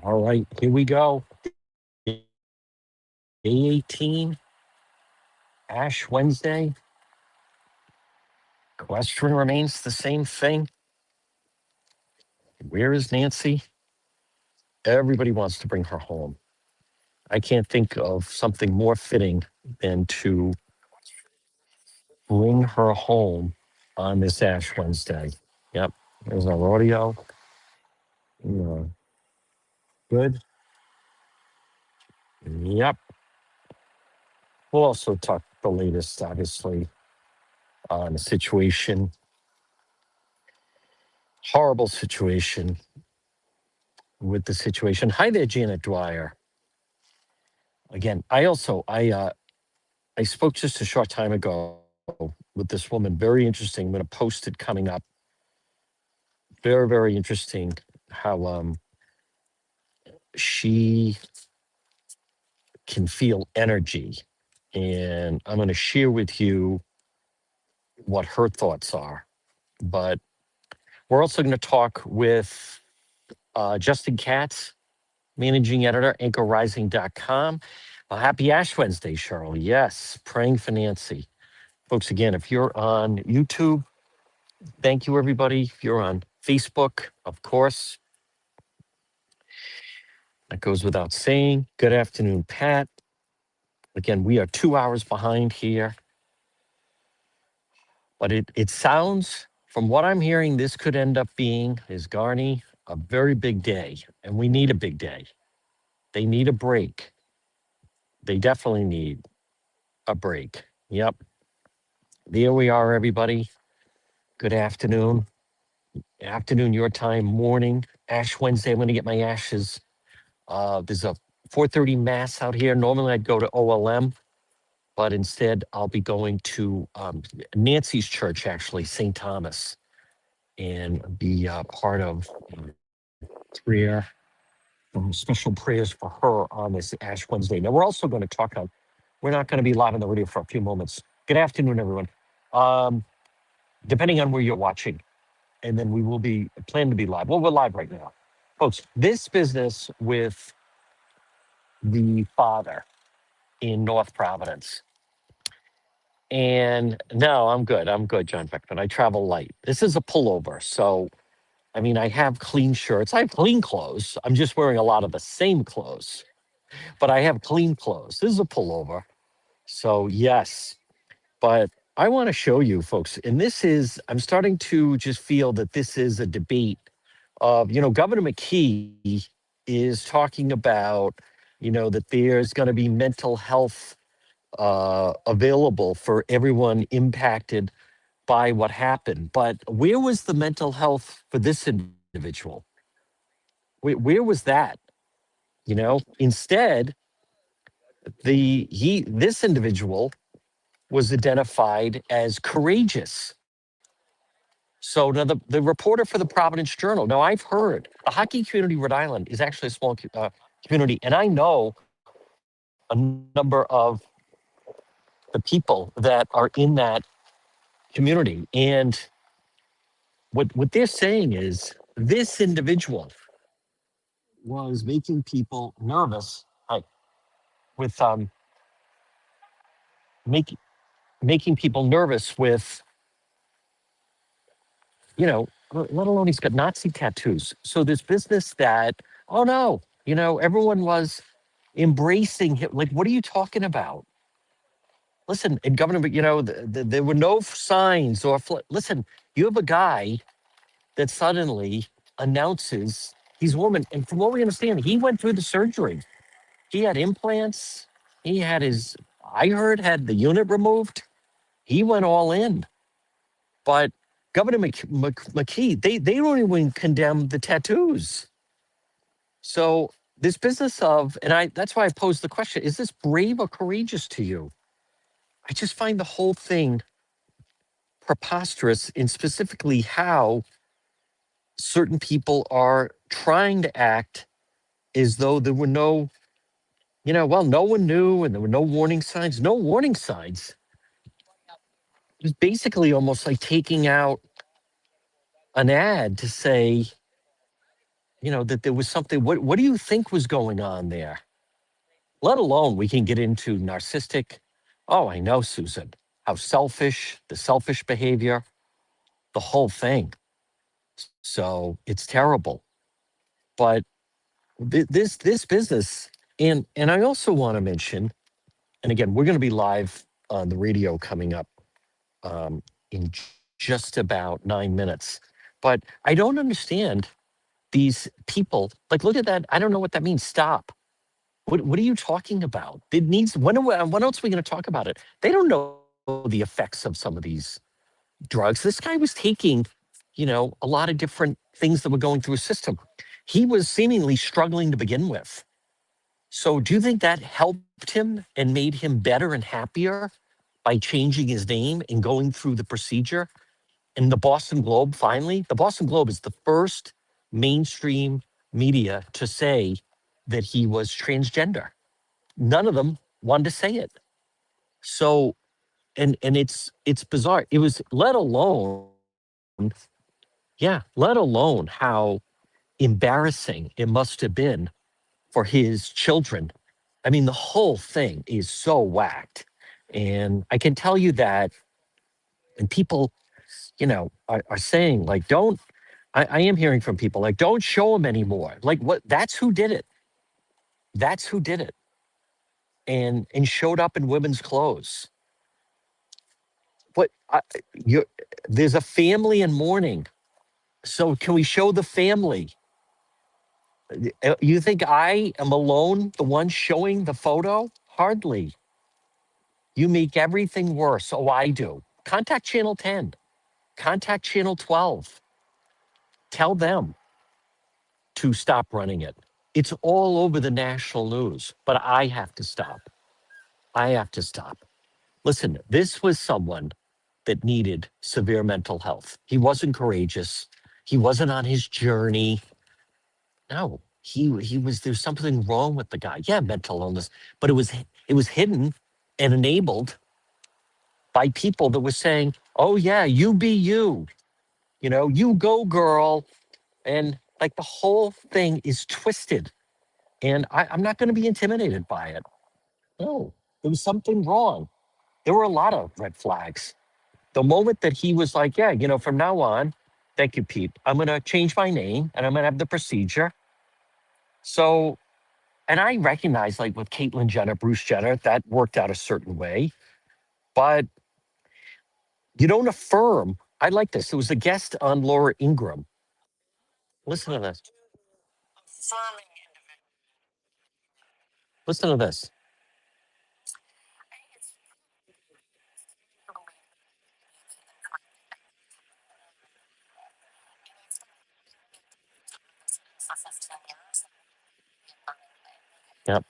All right, here we go. Day 18, Ash Wednesday. Question remains the same thing. Where is Nancy? Everybody wants to bring her home. I can't think of something more fitting than to bring her home on this Ash Wednesday. Yep, there's our audio. Yeah, good. Yep. We'll also talk the latest, obviously, on the situation. Horrible situation with the situation. Hi there, Janet Dwyer. Again, I spoke just a short time ago with this woman. Very interesting. I'm going to post it coming up. Very, very interesting how she can feel energy. And I'm going to share with you what her thoughts are. But we're also going to talk with Justin Katz, managing editor, anchorrising.com. Happy Ash Wednesday, Charlie. Yes, praying for Nancy. Folks, again, if you're on YouTube, thank you, everybody. If you're on Facebook, of course, that goes without saying. Good afternoon, Pat. Again, we are 2 hours behind here, but it sounds, from what I'm hearing, this could end up being, is Garney, a very big day, and we need a big day. They need a break. They definitely need a break. Yep. There we are, everybody. Good afternoon. Afternoon, your time, morning. Ash Wednesday. I'm going to get my ashes. There's a 4:30 mass out here. Normally, I'd go to OLM, but instead, I'll be going to Nancy's church, actually, St. Thomas, and be part of prayer, special prayers for her on this Ash Wednesday. Now, we're also going to talk on. We're not going to be live on the radio for a few moments. Good afternoon, everyone. Depending on where you're watching, and then we will be planning to be live. Well, we're live right now. Folks, this business with the father in North Providence. And no, I'm good. I'm good, John Beckman. I travel light. This is a pullover. So, I mean, I have clean shirts. I have clean clothes. I'm just wearing a lot of the same clothes, but I have clean clothes. This is a pullover. So, yes. But I want to show you, folks, and this is, I'm starting to just feel that this is a debate of, Governor McKee is talking about, that there's going to be mental health available for everyone impacted by what happened. But where was the mental health for this individual? Where was that? Instead, this individual was identified as courageous. So now the reporter for the Providence Journal. Now I've heard the hockey community, Rhode Island, is actually a small community, and I know a number of the people that are in that community. And what they're saying is this individual was making people nervous. Hi, with making making people nervous with let alone he's got Nazi tattoos. So this business that, oh no, everyone was embracing him. Like, what are you talking about? Listen, in Governor, there were no signs or listen. You have a guy that suddenly announces he's a woman, and from what we understand, he went through the surgery. He had implants. He had I heard, had the unit removed. He went all in. But Governor McKee, they don't even condemn the tattoos. So this business of, and that's why I posed the question, is this brave or courageous to you? I just find the whole thing preposterous in specifically how certain people are trying to act as though there were no, no one knew and there were no warning signs. No warning signs. It was basically almost like taking out an ad to say, that there was something. What do you think was going on there? Let alone we can get into narcissistic. Oh, I know, Susan, how selfish, the selfish behavior, the whole thing. So it's terrible. But this business, and I also want to mention, and again, we're going to be live on the radio coming up in just about 9 minutes. But I don't understand these people. Like, look at that. I don't know what that means. Stop. What are you talking about? It needs when else are we going to talk about it? They don't know the effects of some of these drugs. This guy was taking, a lot of different things that were going through his system. He was seemingly struggling to begin with. So do you think that helped him and made him better and happier by changing his name and going through the procedure? And the Boston Globe, finally, the Boston Globe is the first mainstream media to say that he was transgender. None of them wanted to say it. So, and it's bizarre. It was let alone how embarrassing it must have been for his children. I mean, the whole thing is so whacked. And I can tell you that, and people, are saying, like, don't, I am hearing from people, like, don't show him anymore. Like, what? That's who did it. That's who did it. And showed up in women's clothes. What? You There's a family in mourning. So can we show the family? You think I am alone, the one showing the photo? Hardly. You make everything worse. Oh, I do. Contact Channel 10, contact Channel 12. Tell them to stop running it. It's all over the national news, but I have to stop. I have to stop. Listen, this was someone that needed severe mental health. He wasn't courageous. He wasn't on his journey. No, he was. There's something wrong with the guy. Yeah, mental illness, but it was hidden and enabled by people that were saying, "Oh yeah, you be you. You go, girl." And like the whole thing is twisted. And I'm not going to be intimidated by it. No, there was something wrong. There were a lot of red flags. The moment that he was like, yeah, from now on, thank you, Pete, I'm going to change my name and I'm going to have the procedure. So, and I recognize, like with Caitlyn Jenner, Bruce Jenner, that worked out a certain way, but you don't affirm. I like this. There was a guest on Laura Ingram. Listen to this. Listen to this. Yep.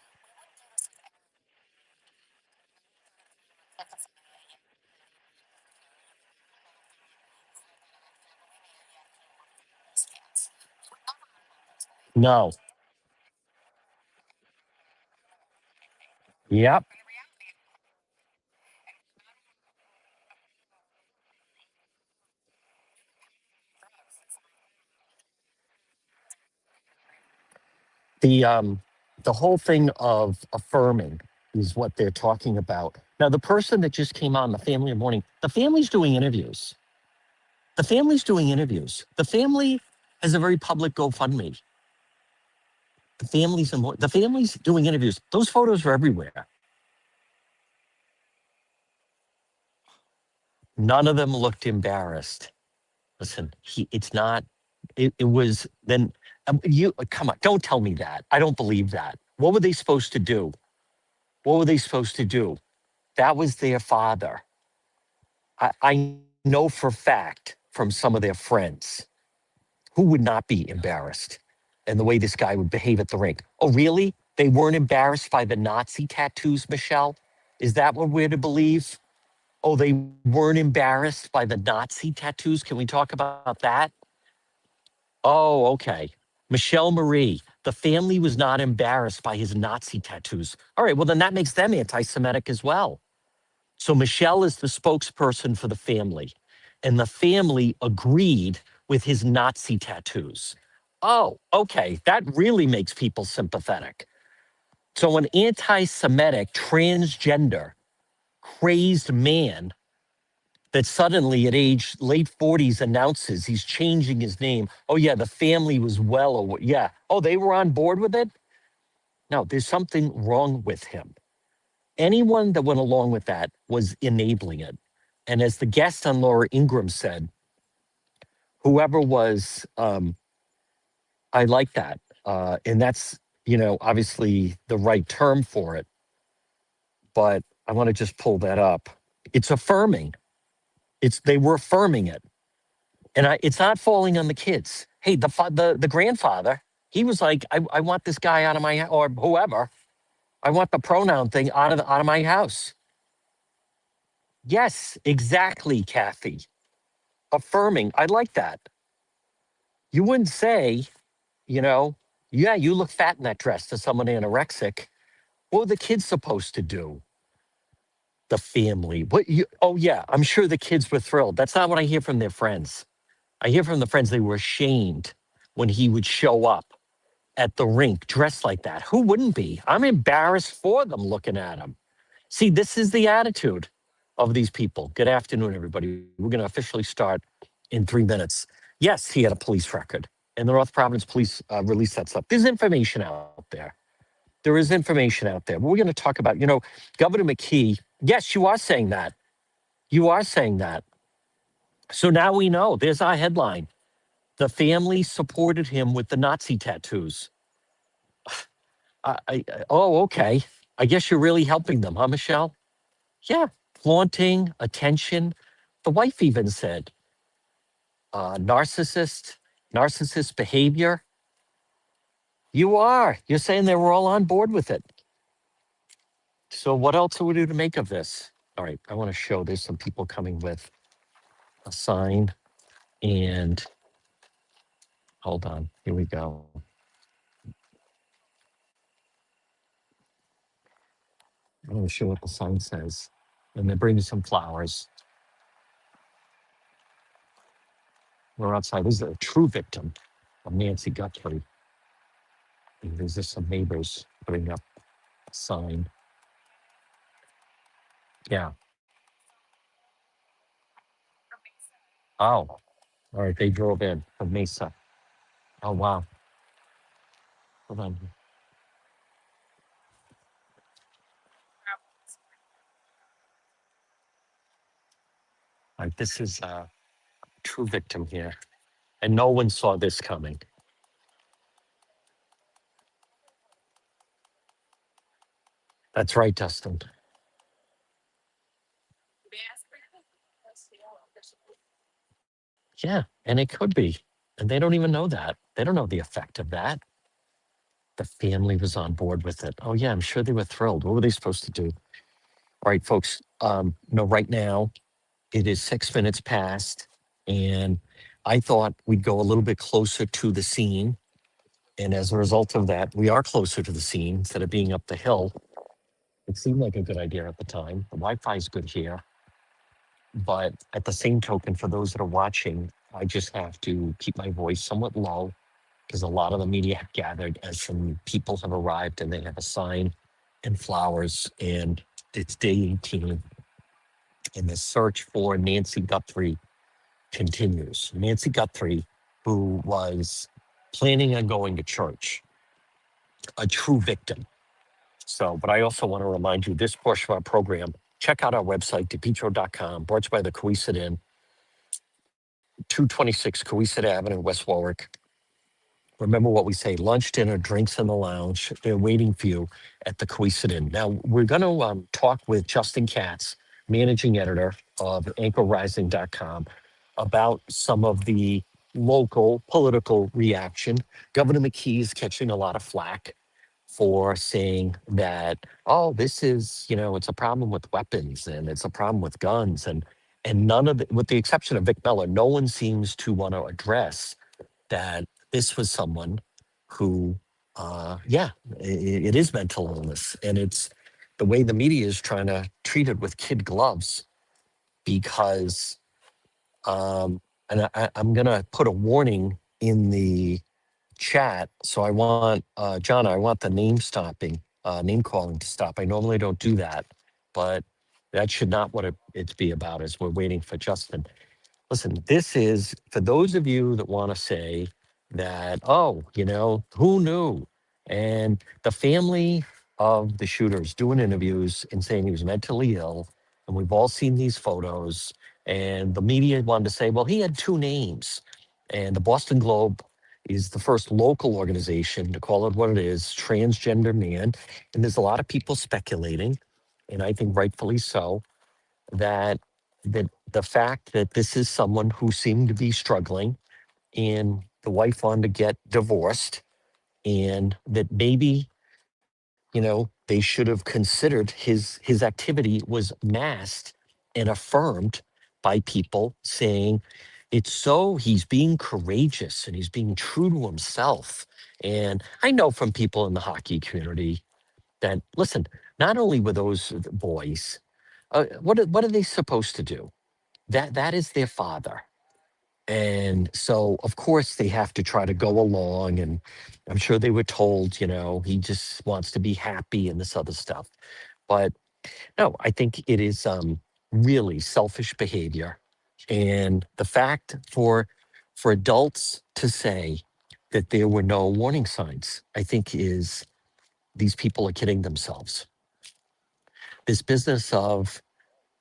No. Yep. The whole thing of affirming is what they're talking about. Now, the person that just came on, the family of mourning, the family's doing interviews. The family's doing interviews. The family has a very public GoFundMe. The family's doing interviews. Those photos are everywhere. None of them looked embarrassed. Listen, it's not. It was then. You come on, don't tell me that. I don't believe that. What were they supposed to do? What were they supposed to do? That was their father. I know for a fact from some of their friends who would not be embarrassed and the way this guy would behave at the rink. Oh, really? They weren't embarrassed by the Nazi tattoos, Michelle? Is that what we're to believe? Oh, they weren't embarrassed by the Nazi tattoos? Can we talk about that? Oh, okay. Michelle Marie, the family was not embarrassed by his Nazi tattoos. All right, well, then that makes them anti Semitic as well. So Michelle is the spokesperson for the family, and the family agreed with his Nazi tattoos. Oh, okay. That really makes people sympathetic. So, an anti Semitic, transgender, crazed man that suddenly at age late 40s announces he's changing his name. Oh, yeah, the family was well aware. Yeah. Oh, they were on board with it? No, there's something wrong with him. Anyone that went along with that was enabling it. And as the guest on Laura Ingraham said, whoever was, I like that. And that's, obviously the right term for it. But I want to just pull that up. It's affirming. They were affirming it. And it's not falling on the kids. Hey, the grandfather, he was like, I want this guy out of my, or whoever, I want the pronoun thing out of my house. Yes, exactly, Kathy. Affirming. I like that. You wouldn't say, you know, yeah, you look fat in that dress to someone anorexic. What were the kids supposed to do? The family. Oh yeah, I'm sure the kids were thrilled. That's not what I hear from their friends. I hear from the friends they were ashamed when he would show up at the rink dressed like that. Who wouldn't be? I'm embarrassed for them looking at him. See, this is the attitude of these people. Good afternoon, everybody. We're going to officially start in 3 minutes. Yes, he had a police record, and the North Providence Police released that stuff. There's information out there. There is information out there. But we're going to talk about, Governor McKee. Yes, you are saying that. You are saying that. So now we know. There's our headline. The family supported him with the Nazi tattoos. Oh, okay. I guess you're really helping them, huh, Michelle? Yeah, flaunting, attention. The wife even said, narcissist behavior. You are. You're saying they were all on board with it. So what else do we do to make of this? All right, I want to show there's some people coming with a sign and hold on. Here we go. I want to show what the sign says. And they're bringing some flowers. We're outside. This is a true victim of Nancy Guthrie. And there's just some neighbors putting up a sign. Yeah. Oh, all right. They drove in from Mesa. Oh, wow. Hold on. All right. This is a true victim here. And no one saw this coming. That's right, Dustin. Yeah. And it could be. And they don't even know that. They don't know the effect of that. The family was on board with it. Oh, yeah. I'm sure they were thrilled. What were they supposed to do? All right, folks. Right now it is 6 minutes past. And I thought we'd go a little bit closer to the scene. And as a result of that, we are closer to the scene instead of being up the hill. It seemed like a good idea at the time. The Wi-Fi is good here. But at the same token, for those that are watching, I just have to keep my voice somewhat low because a lot of the media have gathered as some people have arrived and they have a sign and flowers. And it's day 18. And the search for Nancy Guthrie continues. Nancy Guthrie, who was planning on going to church, a true victim. So, but I also want to remind you this portion of our program, check out our website, depetro.com, brought to you by the Coesit Inn, 226 Coesit Avenue, West Warwick. Remember what we say, lunch, dinner, drinks in the lounge. They're waiting for you at the Coesit Inn. Now, we're going to talk with Justin Katz, managing editor of anchorrising.com, about some of the local political reaction. Governor McKee is catching a lot of flack for saying that, oh, this is, it's a problem with weapons and it's a problem with guns. And none of the, with the exception of Vic Miller, no one seems to want to address that this was someone who, it is mental illness. And it's the way the media is trying to treat it with kid gloves because, and I'm going to put a warning in the chat. So I want, John, I want the name calling to stop. I normally don't do that, but that should not what it's be about as we're waiting for Justin. Listen, this is for those of you that want to say that, oh, who knew? And the family of the shooters doing interviews and saying he was mentally ill. And we've all seen these photos. And the media wanted to say, well, he had two names. And the Boston Globe is the first local organization to call it what it is, transgender man. And there's a lot of people speculating, and I think rightfully so, that the fact that this is someone who seemed to be struggling and the wife wanted to get divorced and that maybe they should have considered his activity was masked and affirmed by people saying it's so he's being courageous and he's being true to himself. And I know from people in the hockey community that listen, not only were those boys, what are they supposed to do? That is their father. And so of course they have to try to go along, and I'm sure they were told, he just wants to be happy and this other stuff. But no, I think it is really selfish behavior. And the fact for adults to say that there were no warning signs, I think is these people are kidding themselves. This business of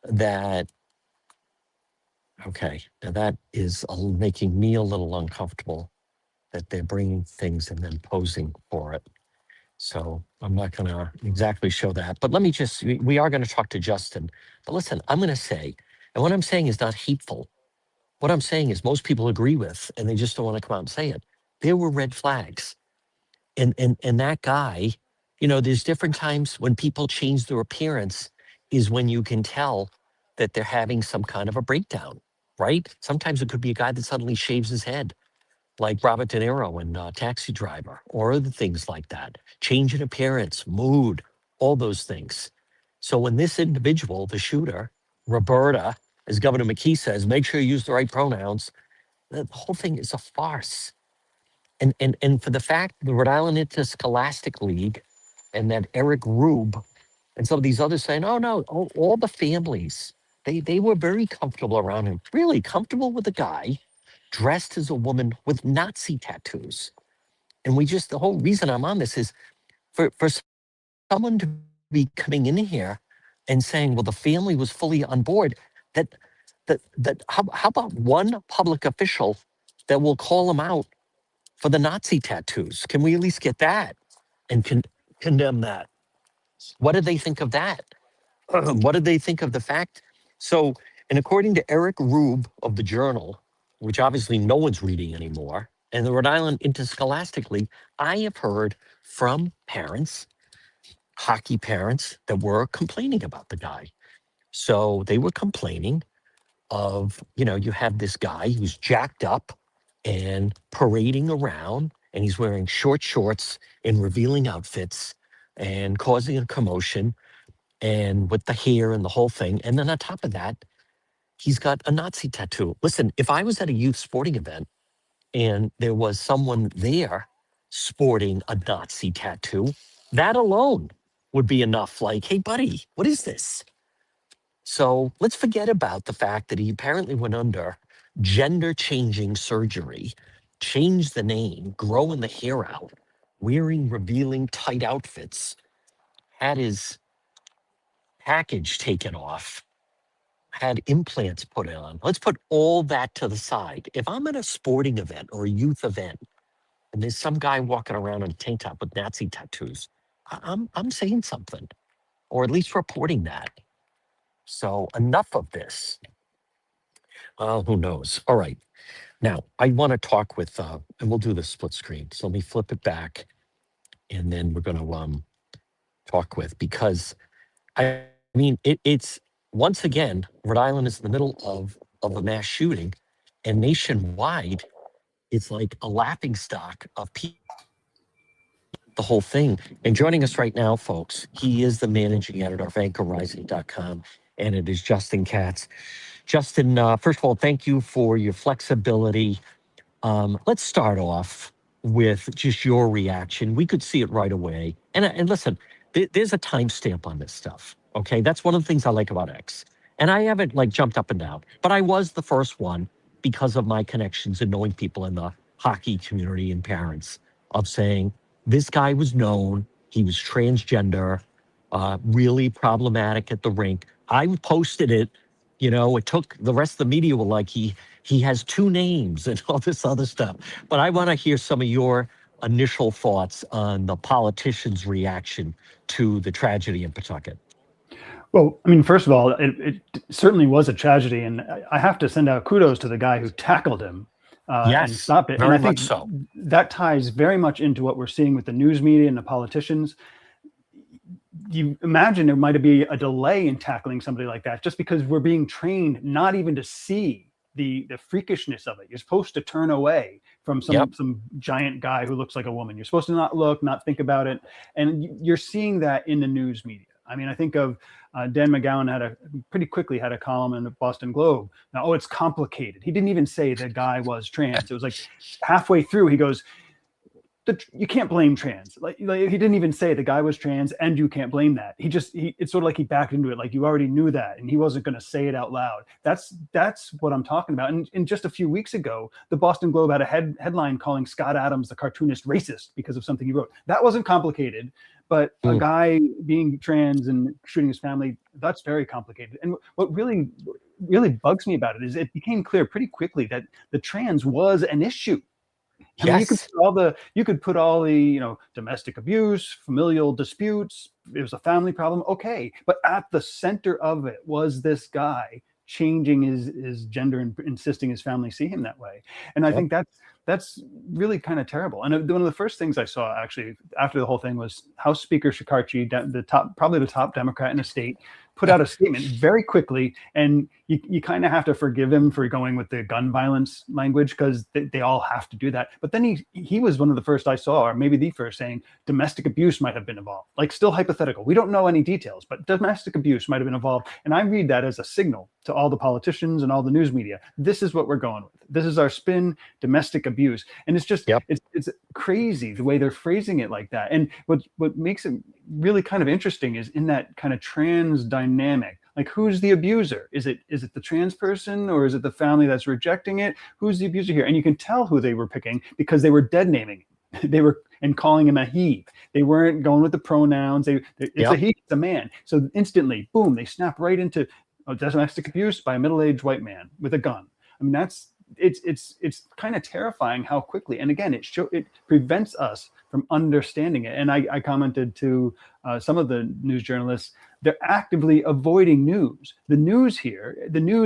that. Okay, now that is making me a little uncomfortable that they're bringing things and then posing for it. So I'm not going to exactly show that. But let me just, we are going to talk to Justin. But listen, I'm going to say, and what I'm saying is not hateful. What I'm saying is most people agree with, and they just don't want to come out and say it. There were red flags. And that guy, there's different times when people change their appearance is when you can tell that they're having some kind of a breakdown, right? Sometimes it could be a guy that suddenly shaves his head, like Robert De Niro in Taxi Driver, or other things like that. Change in appearance, mood, all those things. So when this individual, the shooter, Roberta, as Governor McKee says, make sure you use the right pronouns. The whole thing is a farce. And for the fact the Rhode Island Interscholastic League and that Eric Rube and some of these others saying, oh no, all the families, they were very comfortable around him, really comfortable with a guy dressed as a woman with Nazi tattoos. And the whole reason I'm on this is for someone to be coming in here and saying, well, the family was fully on board, that how about one public official that will call him out for the Nazi tattoos? Can we at least get that and condemn that? What did they think of that? What did they think of the fact? So, and according to Eric Rube of the Journal, which obviously no one's reading anymore, and the Rhode Island Interscholastic League, I have heard from parents, hockey parents, that were complaining about the guy. So they were complaining of, you have this guy who's jacked up and parading around, and he's wearing short shorts and revealing outfits and causing a commotion and with the hair and the whole thing. And then on top of that, he's got a Nazi tattoo. Listen, if I was at a youth sporting event and there was someone there sporting a Nazi tattoo, that alone would be enough. Like, hey, buddy, what is this? So let's forget about the fact that he apparently went under gender changing surgery, changed the name, growing the hair out, wearing revealing tight outfits, had his package taken off, had implants put on. Let's put all that to the side. If I'm at a sporting event or a youth event and there's some guy walking around in a tank top with Nazi tattoos, I'm saying something, or at least reporting that. So enough of this. Well, who knows? All right. Now, I want to talk with, and we'll do the split screen. So let me flip it back, and then we're going to talk with, because I mean, it's once again, Rhode Island is in the middle of a mass shooting, and nationwide, it's like a laughing stock of people, the whole thing. And joining us right now, folks, he is the managing editor of anchorrising.com, and it is Justin Katz. Justin, first of all, thank you for your flexibility. Let's start off. with just your reaction. We could see it right away. And listen, there's a timestamp on this stuff. Okay, that's one of the things I like about X. And I haven't like jumped up and down, but I was the first one because of my connections and knowing people in the hockey community and parents of saying this guy was known, he was transgender, really problematic at the rink. I posted it. It took the rest of the media were like he has two names and all this other stuff. But I want to hear some of your initial thoughts on the politicians' reaction to the tragedy in Pawtucket. Well, I mean, first of all, it certainly was a tragedy, and I have to send out kudos to the guy who tackled him and Yes, stopped it. And very I much think so. that ties very much into what we're seeing with the news media and the politicians. You imagine there might be a delay in tackling somebody like that just because we're being trained not even to see the freakishness of it. You're supposed to turn away from Yep. some giant guy who looks like a woman. You're supposed to not look, not think about it, and you're seeing that in the news media. I mean, I think of Dan McGowan pretty quickly had a column in the Boston Globe. Now, oh, it's complicated. He didn't even say the guy was trans. It was like halfway through, he goes, you can't blame trans. Like he didn't even say the guy was trans and you can't blame that. It's sort of like he backed into it. Like you already knew that and he wasn't going to say it out loud. That's what I'm talking about. And just a few weeks ago, the Boston Globe had a headline calling Scott Adams, the cartoonist, racist because of something he wrote. That wasn't complicated, but a guy being trans and shooting his family, that's very complicated. And what really bugs me about it is it became clear pretty quickly that the trans was an issue. I mean, Yes. you could put all the domestic abuse, familial disputes. It was a family problem, okay, but at the center of it was this guy changing his gender and insisting his family see him that way. And I Yep. think that's really kind of terrible. And one of the first things I saw actually after the whole thing was House Speaker Shikarchi, probably the top Democrat in the state, put out a statement very quickly, and you kind of have to forgive him for going with the gun violence language because they all have to do that. But then he was one of the first I saw, or maybe the first, saying domestic abuse might have been involved. Like still hypothetical. We don't know any details, but domestic abuse might have been involved. And I read that as a signal to all the politicians and all the news media. This is what we're going with. This is our spin, domestic abuse. And it's just, Yep. it's crazy the way they're phrasing it like that. And what makes it really kind of interesting is in that kind of trans dynamic. Like, who's the abuser? Is it the trans person or is it the family that's rejecting it? Who's the abuser here? And you can tell who they were picking because they were dead naming him. They were and calling him a he. They weren't going with the pronouns. It's Yep. a he, it's a man. So instantly, boom, they snap right into domestic abuse by a middle-aged white man with a gun. I mean, it's kind of terrifying how quickly. And again, it prevents us from understanding it. And I commented to some of the news journalists, they're actively avoiding news. The news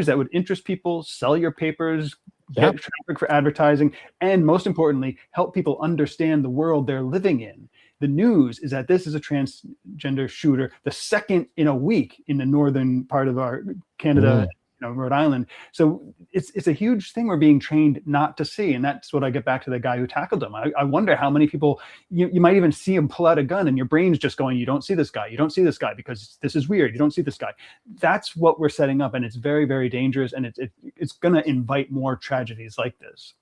that would interest people, sell your papers, get traffic for advertising, and most importantly, help people understand the world they're living in. The news is that this is a transgender shooter, the second in a week in the northern part of our Canada, Rhode Island. So it's a huge thing we're being trained not to see. And that's what I get back to the guy who tackled him. I wonder how many people, you might even see him pull out a gun and your brain's just going, you don't see this guy. You don't see this guy because this is weird. You don't see this guy. That's what we're setting up. And it's very, very dangerous. And it's going to invite more tragedies like this.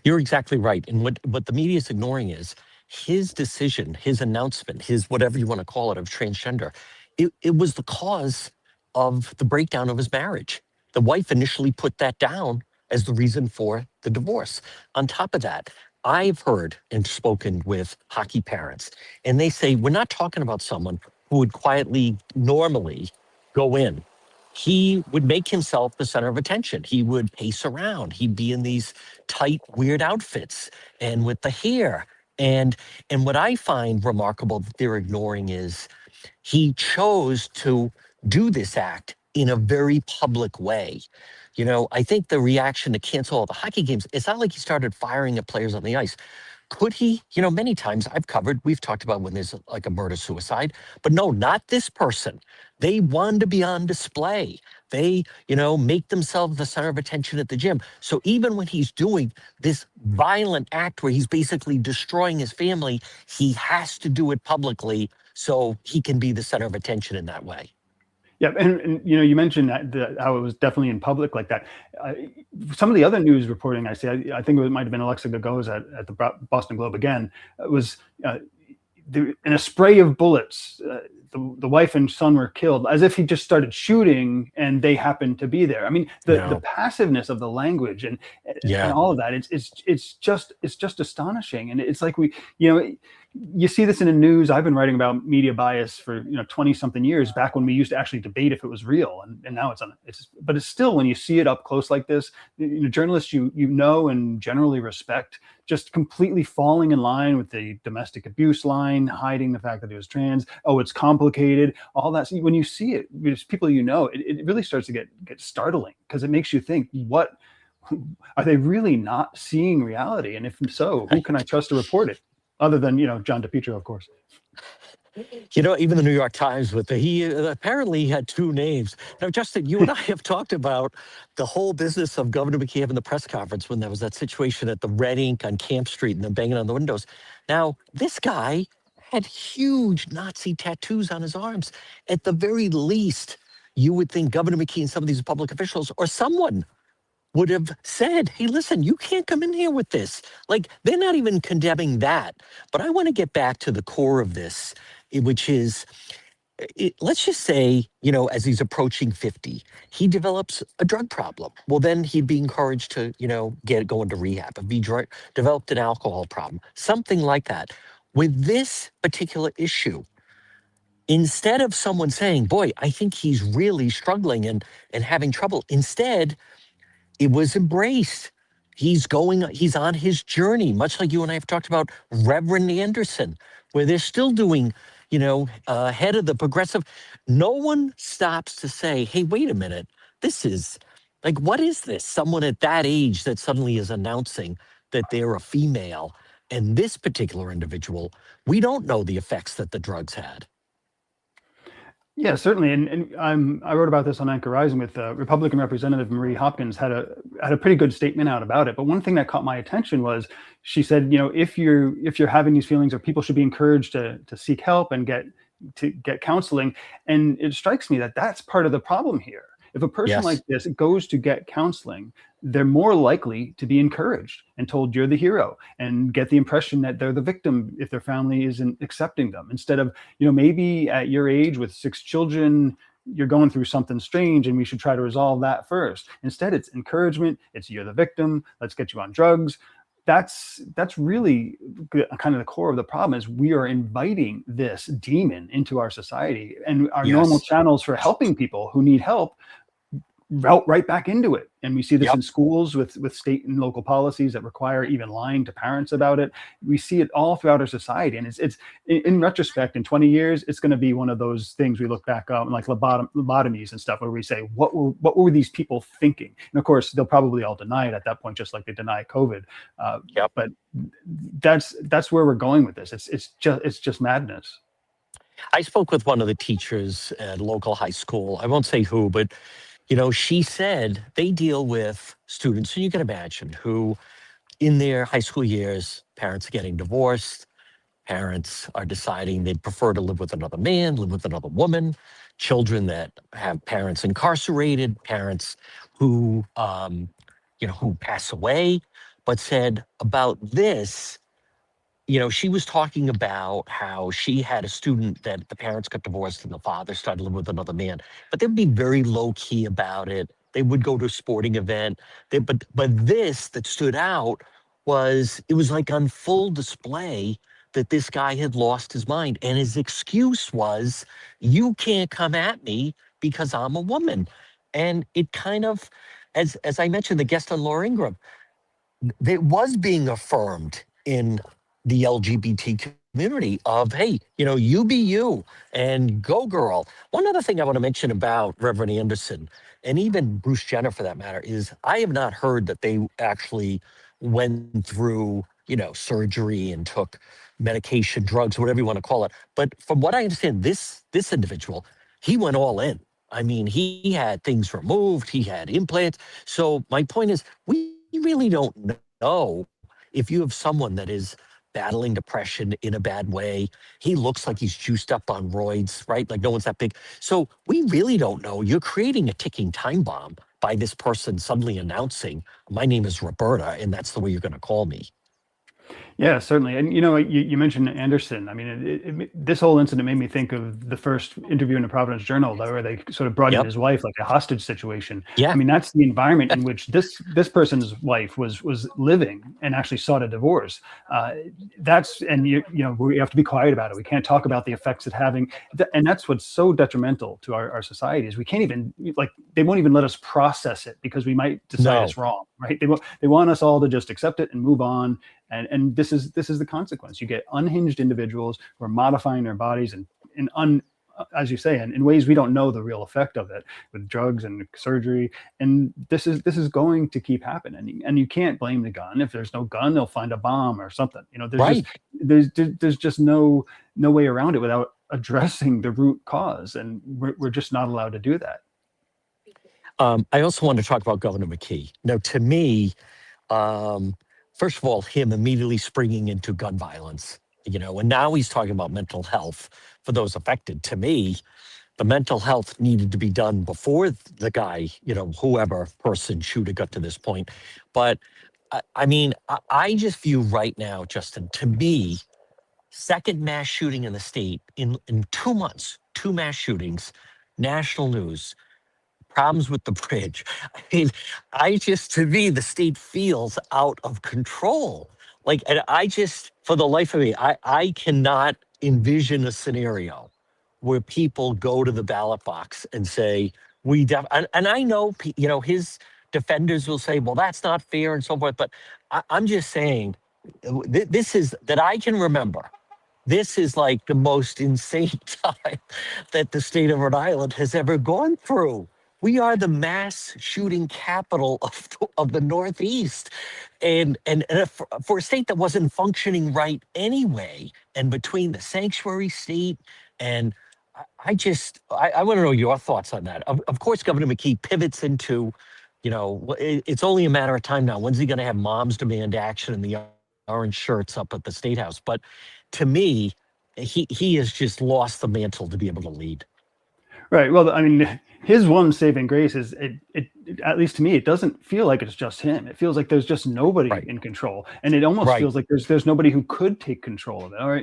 You're exactly right. And what the media is ignoring is his decision, his announcement, his whatever you want to call it, of transgender. It was the cause of the breakdown of his marriage. The wife initially put that down as the reason for the divorce. On top of that, I've heard and spoken with hockey parents, and they say, we're not talking about someone who would quietly, normally go in. He would make himself the center of attention. He would pace around. He'd be in these tight, weird outfits and with the hair. And what I find remarkable that they're ignoring is he chose to do this act in a very public way. I think the reaction to cancel all the hockey games, it's not like he started firing at players on the ice. Could he? Many times we've talked about when there's like a murder suicide, but no, not this person. They want to be on display. They, make themselves the center of attention at the gym. So even when he's doing this violent act where he's basically destroying his family, he has to do it publicly so he can be the center of attention in that way. Yeah, and you mentioned that how it was definitely in public like that. Uh, some of the other news reporting I see, I think it might have been Alexa Gagos at the Boston Globe again, was uh, in a spray of bullets. The wife and son were killed, as if he just started shooting and they happened to be there. I mean, the No. passiveness of the language and Yeah. all of that, it's just astonishing. And it's like you see this in the news. I've been writing about media bias for 20 something years, back when we used to actually debate if it was real, and now but it's still, when you see it up close like this, journalists and generally respect, just completely falling in line with the domestic abuse line, hiding the fact that he was trans. Oh, it's complicated, all that. So when you see it, it's people, it really starts to get startling, because it makes you think, what are they really not seeing reality? And if so, who can I trust to report it? Other than John DePietro, of course. Even the New York Times he apparently had two names. Now, Justin, you and I have talked about the whole business of Governor McKee having the press conference when there was that situation at the Red Ink on Camp Street and them banging on the windows. Now, this guy had huge Nazi tattoos on his arms. At the very least, you would think Governor McKee and some of these public officials or someone would have said, hey, listen, you can't come in here with this. Like, they're not even condemning that. But I want to get back to the core of this, which is, let's just say, as he's approaching 50, he develops a drug problem. Well, then he'd be encouraged to, go into rehab. If he developed an alcohol problem, something like that. With this particular issue, instead of someone saying, boy, I think he's really struggling and having trouble, instead, it was embraced. He's on his journey, much like you and I have talked about Reverend Anderson, where they're still doing, head of the progressive. No one stops to say, hey, wait a minute. This is like, what is this? Someone at that age that suddenly is announcing that they're a female. And this particular individual, we don't know the effects that the drugs had. Yeah, certainly, and I wrote about this on Anchor Rising with Republican Representative Marie Hopkins had a pretty good statement out about it. But one thing that caught my attention was, she said, if you're having these feelings, or people should be encouraged to seek help and get counseling. And it strikes me that that's part of the problem here. If a person Yes. like this goes to get counseling, they're more likely to be encouraged and told you're the hero, and get the impression that they're the victim if their family isn't accepting them. Instead of, maybe at your age with 6 children, you're going through something strange and we should try to resolve that first. Instead, it's encouragement. It's, you're the victim. Let's get you on drugs. That's really kind of the core of the problem, is we are inviting this demon into our society, and our normal Yes. channels for helping people who need help route right back into it. And we see this Yep. in schools with state and local policies that require even lying to parents about it. We see it all throughout our society. And it's in retrospect, in 20 years, it's going to be one of those things we look back on, like lobotomies and stuff, where we say, what were these people thinking? And of course, they'll probably all deny it at that point, just like they deny COVID. Yep. But that's where we're going with this. It's just madness. I spoke with one of the teachers at a local high school. I won't say who, but she said they deal with students, and you can imagine, who in their high school years, parents are getting divorced, parents are deciding they'd prefer to live with another man, live with another woman, children that have parents incarcerated, parents who pass away, but said about this, she was talking about how she had a student that the parents got divorced and the father started living with another man, but they'd be very low key about it. They would go to a sporting event. But this that stood out was, it was like on full display that this guy had lost his mind. And his excuse was, you can't come at me because I'm a woman. And it kind of, as I mentioned, the guest on Laura Ingraham, that was being affirmed in the LGBT community of, hey, you be you and go girl. One other thing I want to mention about Reverend Anderson, and even Bruce Jenner for that matter, is I have not heard that they actually went through, surgery and took medication, drugs, whatever you want to call it. But from what I understand, this individual, he went all in. I mean, he had things removed, he had implants. So my point is, we really don't know if you have someone that battling depression in a bad way. He looks like he's juiced up on roids, right? Like no one's that big. So we really don't know. You're creating a ticking time bomb by this person suddenly announcing, my name is Roberta, and that's the way you're going to call me. Yeah, certainly. And you mentioned Anderson. I mean, this whole incident made me think of the first interview in the Providence Journal, where they sort of brought in Yep. his wife like a hostage situation. I Yeah. mean, that's the environment in which this person's wife was living and actually sought a divorce. That's and we have to be quiet about it. We can't talk about the effects it's having, and that's what's so detrimental to our society is we can't even they won't even let us process it because we might decide No. it's wrong, right? They want us all to just accept it and move on. And this is the consequence. You get unhinged individuals who are modifying their bodies as you say, in ways we don't know the real effect of it, with drugs and surgery. And this is going to keep happening. And you can't blame the gun. If there's no gun, they'll find a bomb or something. Right. There's just no way around it without addressing the root cause. And we're just not allowed to do that. I also want to talk about Governor McKee. Now, to me, um, first of all, him immediately springing into gun violence, and now he's talking about mental health for those affected. To me, the mental health needed to be done before the guy, whoever person shooter got to this point. But I mean, I just view right now, Justin, to me, second mass shooting in the state in 2 months, two mass shootings, national news, problems with the bridge. I mean, to me, the state feels out of control. Like, and I just, for the life of me, I cannot envision a scenario where people go to the ballot box and say, and I know, his defenders will say, well, that's not fair and so forth. But I'm just saying, this is that I can remember. This is like the most insane time that the state of Rhode Island has ever gone through. We are the mass shooting capital of the Northeast. And if, for a state that wasn't functioning right anyway, and between the sanctuary state and I want to know your thoughts on that. Of course, Governor McKee pivots into, it's only a matter of time now. When's he going to have moms demand action in the orange shirts up at the state house? But to me, he has just lost the mantle to be able to lead. Right. Well, I mean, his one saving grace is at least to me, it doesn't feel like it's just him. It feels like there's just nobody Right. in control, and it almost Right. feels like there's nobody who could take control of it. Or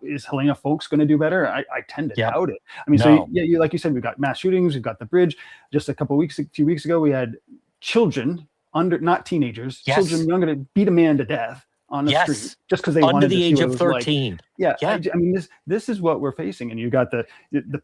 is Helena Folks going to do better? I tend to Yep. doubt it. I mean, so No. yeah, like you said, we've got mass shootings, we've got the bridge. Just a few weeks ago, we had children not teenagers, Yes. children younger to beat a man to death on the street Yes. just because they Under wanted the to see age what it of was like. 13. Yeah, Yeah. I mean, this is what we're facing, and you got the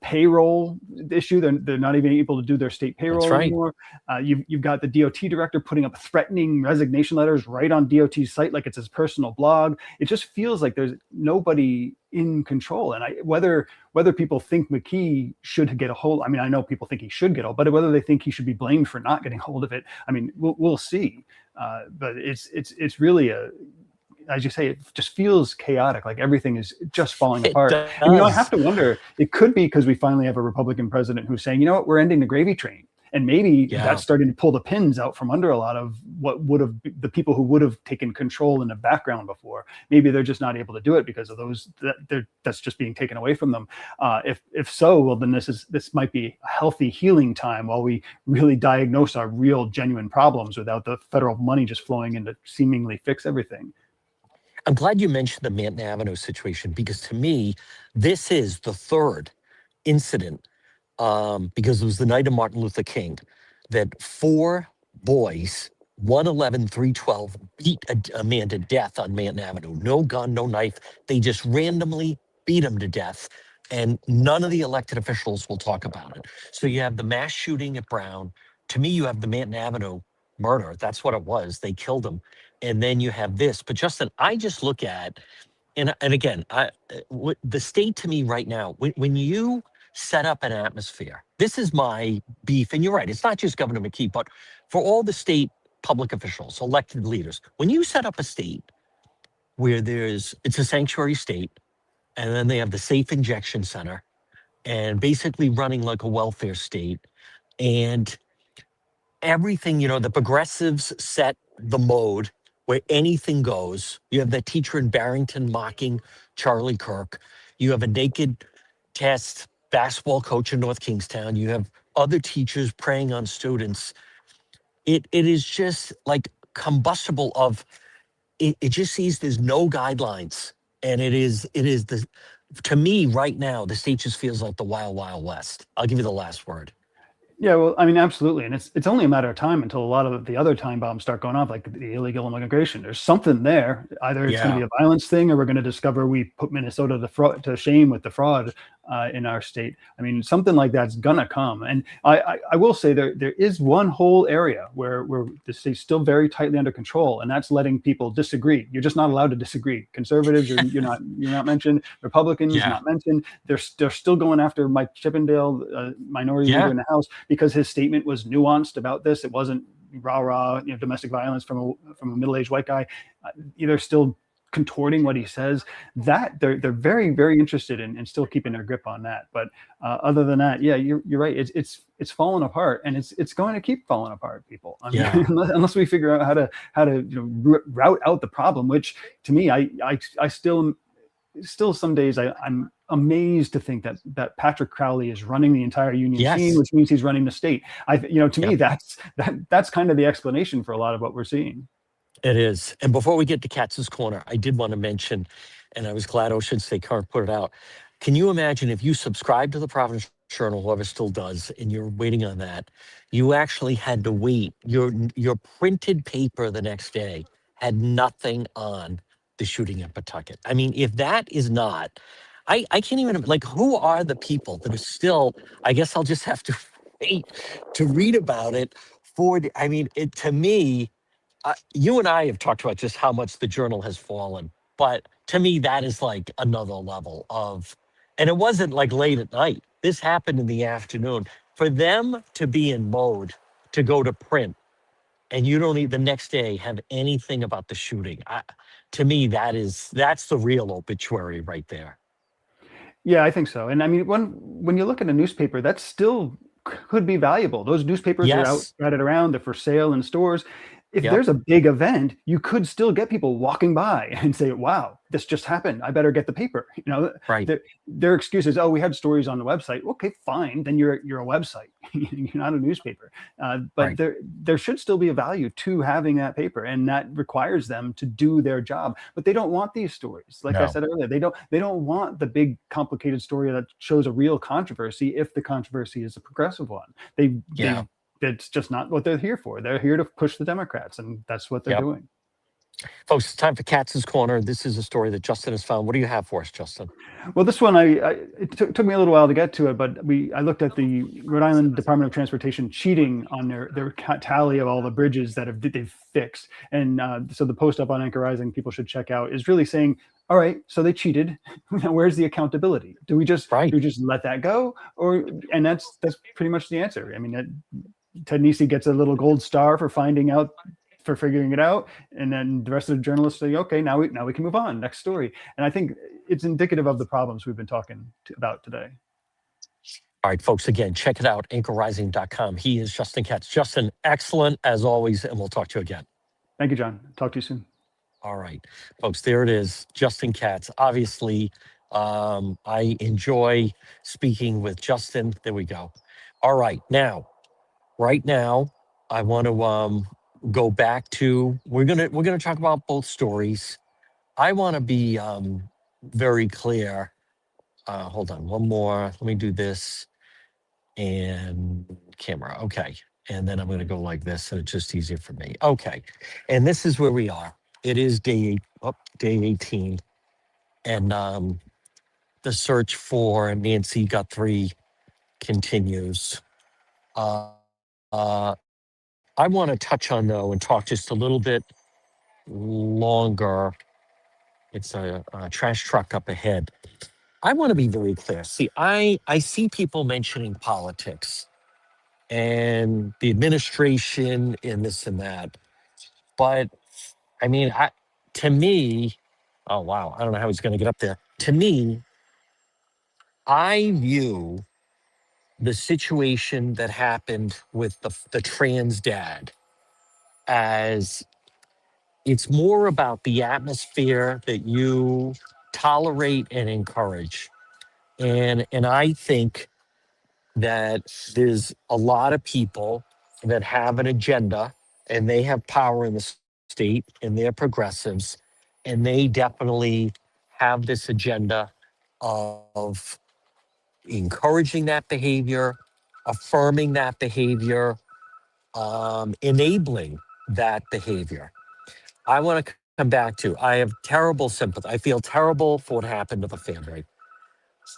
payroll issue. They're not even able to do their state payroll right. anymore. You've got the DOT director putting up threatening resignation letters right on DOT's site like it's his personal blog. It just feels like there's nobody in control. And whether people think McKee should get a hold, I mean, I know people think he should get a hold, but whether they think he should be blamed for not getting hold of it, I mean, we'll see. But it's really as you say, it just feels chaotic, like everything is just falling apart. Does. And I have to wonder, it could be because we finally have a Republican president who's saying, you know what, we're ending the gravy train. And maybe that's starting to pull the pins out from under a lot of what would have the people who would have taken control in the background before. Maybe they're just not able to do it because of those that's just being taken away from them. If so, well, then this might be a healthy healing time while we really diagnose our real genuine problems without the federal money just flowing in to seemingly fix everything. I'm glad you mentioned the Manton Avenue situation because to me, this is the third incident because it was the night of Martin Luther King that four boys, 111, 312, beat a man to death on Manton Avenue. No gun, no knife. They just randomly beat him to death. And none of the elected officials will talk about it. So you have the mass shooting at Brown. To me, you have the Manton Avenue murder. That's what it was. They killed him. And then you have this. But Justin, I just look at, and again, the state to me right now, when you set up an atmosphere, this is my beef. And you're right, it's not just Governor McKee, but for all the state public officials, elected leaders, when you set up a state where it's a sanctuary state, and then they have the safe injection center, and basically running like a welfare state, and everything, the progressives set the mode where anything goes. You have that teacher in Barrington mocking Charlie Kirk. You have a naked test basketball coach in North Kingstown. You have other teachers preying on students. It is just like combustible of it just sees there's no guidelines. And it is the to me right now, the state just feels like the wild, wild west. I'll give you the last word. Yeah, well, I mean, absolutely, and it's only a matter of time until a lot of the other time bombs start going off, like the illegal immigration. There's something there. Either it's going to Yeah. be a violence thing, or we're going to discover we put Minnesota to shame with the fraud in our state. I mean, something like that's gonna come. And I will say there is one whole area where the state's still very tightly under control, and that's letting people disagree. You're just not allowed to disagree. Conservatives, you're not mentioned. Republicans, Yeah. not mentioned. They're still going after Mike Chippendale, minority leader Yeah. in the House, because his statement was nuanced about this. It wasn't rah rah, domestic violence from a middle aged white guy. They're still contorting what he says. That they're very very interested in still keeping their grip on that. But other than that, yeah, you're right. It's falling apart, and it's going to keep falling apart. People, I mean, Yeah. unless we figure out how to route out the problem. Which to me, I still some days I'm amazed to think that Patrick Crowley is running the entire union scene, Yes. which means he's running the state. To me, Yep. that's kind of the explanation for a lot of what we're seeing. It is. And before we get to Katz's Corner, I did want to mention, and I was glad Ocean State Current put it out. Can you imagine if you subscribe to the Providence Journal, whoever still does, and you're waiting on that, you actually had to wait. Your printed paper the next day had nothing on the shooting in Pawtucket. I mean, if that is not, I can't even like who are the people that are still, I guess I'll just have to wait to read about it I mean, it to me, you and I have talked about just how much the journal has fallen, but to me, that is like another level of, and it wasn't like late at night. This happened in the afternoon. For them to be in mode to go to print, and you don't the next day have anything about the shooting. To me, that's the real obituary right there. Yeah, I think so. And I mean, when you look at a newspaper, that still could be valuable. Those newspapers are out Yes. scattered around. They're for sale in stores. If Yep. there's a big event, you could still get people walking by and say, "Wow, this just happened. I better get the paper." Right. Their excuse is, "Oh, we had stories on the website." Okay, fine. Then you're a website. You're not a newspaper. But Right. there should still be a value to having that paper, and that requires them to do their job. But they don't want these stories. Like I No. said earlier, they don't want the big complicated story that shows a real controversy if the controversy is a progressive one. Yeah. It's just not what they're here for. They're here to push the Democrats, and that's what they're Yep. doing. Folks, it's time for Katz's Corner. This is a story that Justin has found. What do you have for us, Justin? Well, this one, it took me a little while to get to it, but I looked at the Rhode Island Department of Transportation cheating on their tally of all the bridges that they've fixed, and so the post up on Anchor Rising people should check out is really saying, all right, so they cheated. Now, where's the accountability? Right. Do we just let that go, and that's pretty much the answer. I mean, Ted Nesi gets a little gold star for figuring it out, and then the rest of the journalists say, okay, now we can move on, next story. And I think it's indicative of the problems we've been talking about today. All right, folks, again, check it out, anchorrising.com. He is Justin Katz. Justin, excellent as always, and we'll talk to you again. Thank you, John. Talk to you soon. All right, folks, there it is, Justin Katz. Obviously, I enjoy speaking with Justin. There we go. All right now, I want to go back to we're gonna talk about both stories. I want to be very clear. Hold on, one more. Let me do this and camera. Okay, and then I'm going to go like this, and it's just easier for me. Okay, and this is where we are. It is day 18, and the search for Nancy Guthrie continues. I want to touch on though and talk just a little bit longer. It's a trash truck up ahead. I want to be very clear. See, I see people mentioning politics and the administration and this and that, but I mean, to me, oh wow, I don't know how he's going to get up there. To me, I view the situation that happened with the trans dad as It's more about the atmosphere that you tolerate and encourage. And I think that there's a lot of people that have an agenda and they have power in the state and they're progressives and they definitely have this agenda of encouraging that behavior, affirming that behavior, enabling that behavior. I want to come back to I have terrible sympathy. I feel terrible for what happened to the family.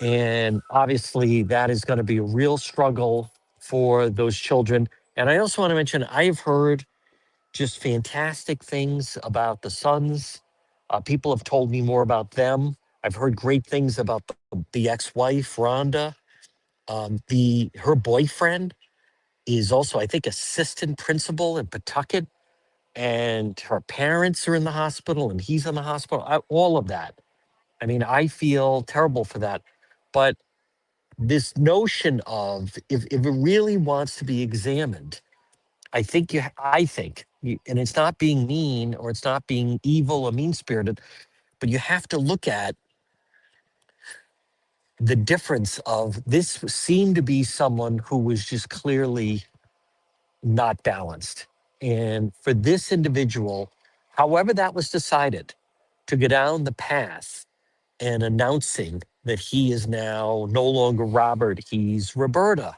And obviously, that is going to be a real struggle for those children. And I also want to mention I have heard just fantastic things about the sons. People have told me more about them. I've heard great things about the ex-wife, Rhonda. The her boyfriend is also, I think, assistant principal in Pawtucket, and her parents are in the hospital, and he's in the hospital. All of that. I mean, I feel terrible for that. But this notion of if it really wants to be examined, I think, and it's not being mean or it's not being evil or mean spirited, but you have to look at the difference of this seemed to be someone who was just clearly not balanced. And for this individual, however that was decided, to go down the path and announcing that he is now no longer Robert, he's Roberta,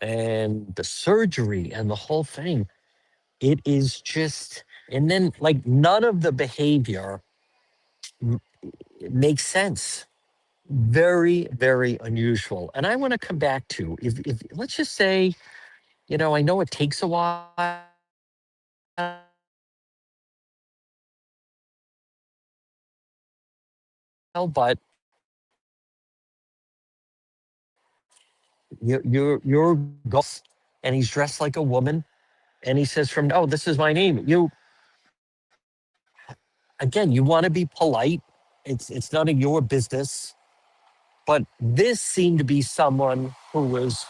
and the surgery and the whole thing, it is just, and then like none of the behavior m- makes sense. Very, very unusual. And I want to come back to if let's just say, I know it takes a while, but you're and he's dressed like a woman and he says from oh this is my name, again, you want to be polite. It's none of your business. But this seemed to be someone who was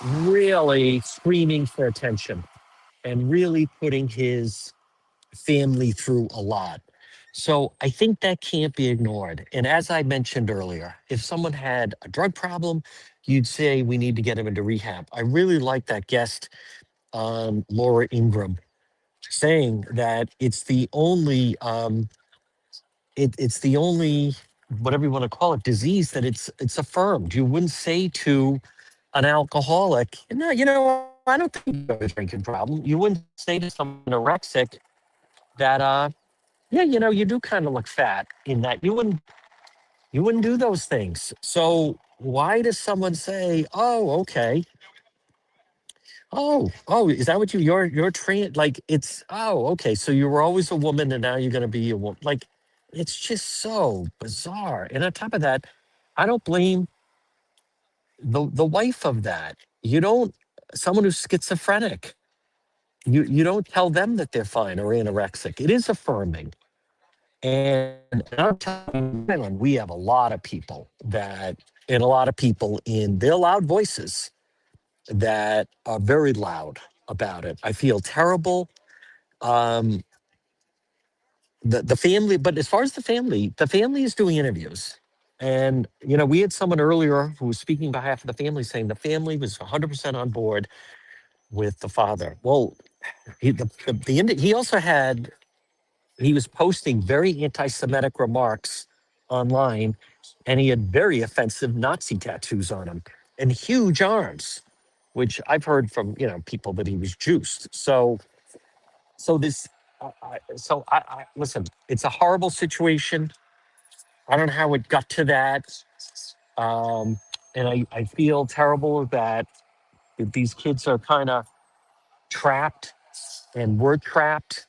really screaming for attention and really putting his family through a lot. So I think that can't be ignored. And as I mentioned earlier, if someone had a drug problem, you'd say we need to get him into rehab. I really like that guest, Laura Ingram, saying that it's the only whatever you want to call it disease that it's affirmed. You wouldn't say to an alcoholic, no, I don't think you have a drinking problem. You wouldn't say to someone anorexic that yeah, you do kind of look fat in that. You wouldn't do those things. So why does someone say, oh, okay, oh, is that what you're trained, like it's oh, okay, so you were always a woman and now you're going to be a woman, like it's just so bizarre. And on top of that, I don't blame the wife of that. You don't, someone who's schizophrenic, you don't tell them that they're fine or anorexic. It is affirming. And I'm telling you, in Island, we have a lot of people that, and a lot of people in their loud voices that are very loud about it. I feel terrible. Um, the family, but as far as the family is doing interviews. And, we had someone earlier who was speaking on behalf of the family saying the family was 100% on board with the father. Well, he also had, he was posting very anti-Semitic remarks online, and he had very offensive Nazi tattoos on him and huge arms, which I've heard from people that he was juiced. So this, I listen. It's a horrible situation. I don't know how it got to that, um, and I feel terrible that these kids are kind of trapped, and we're trapped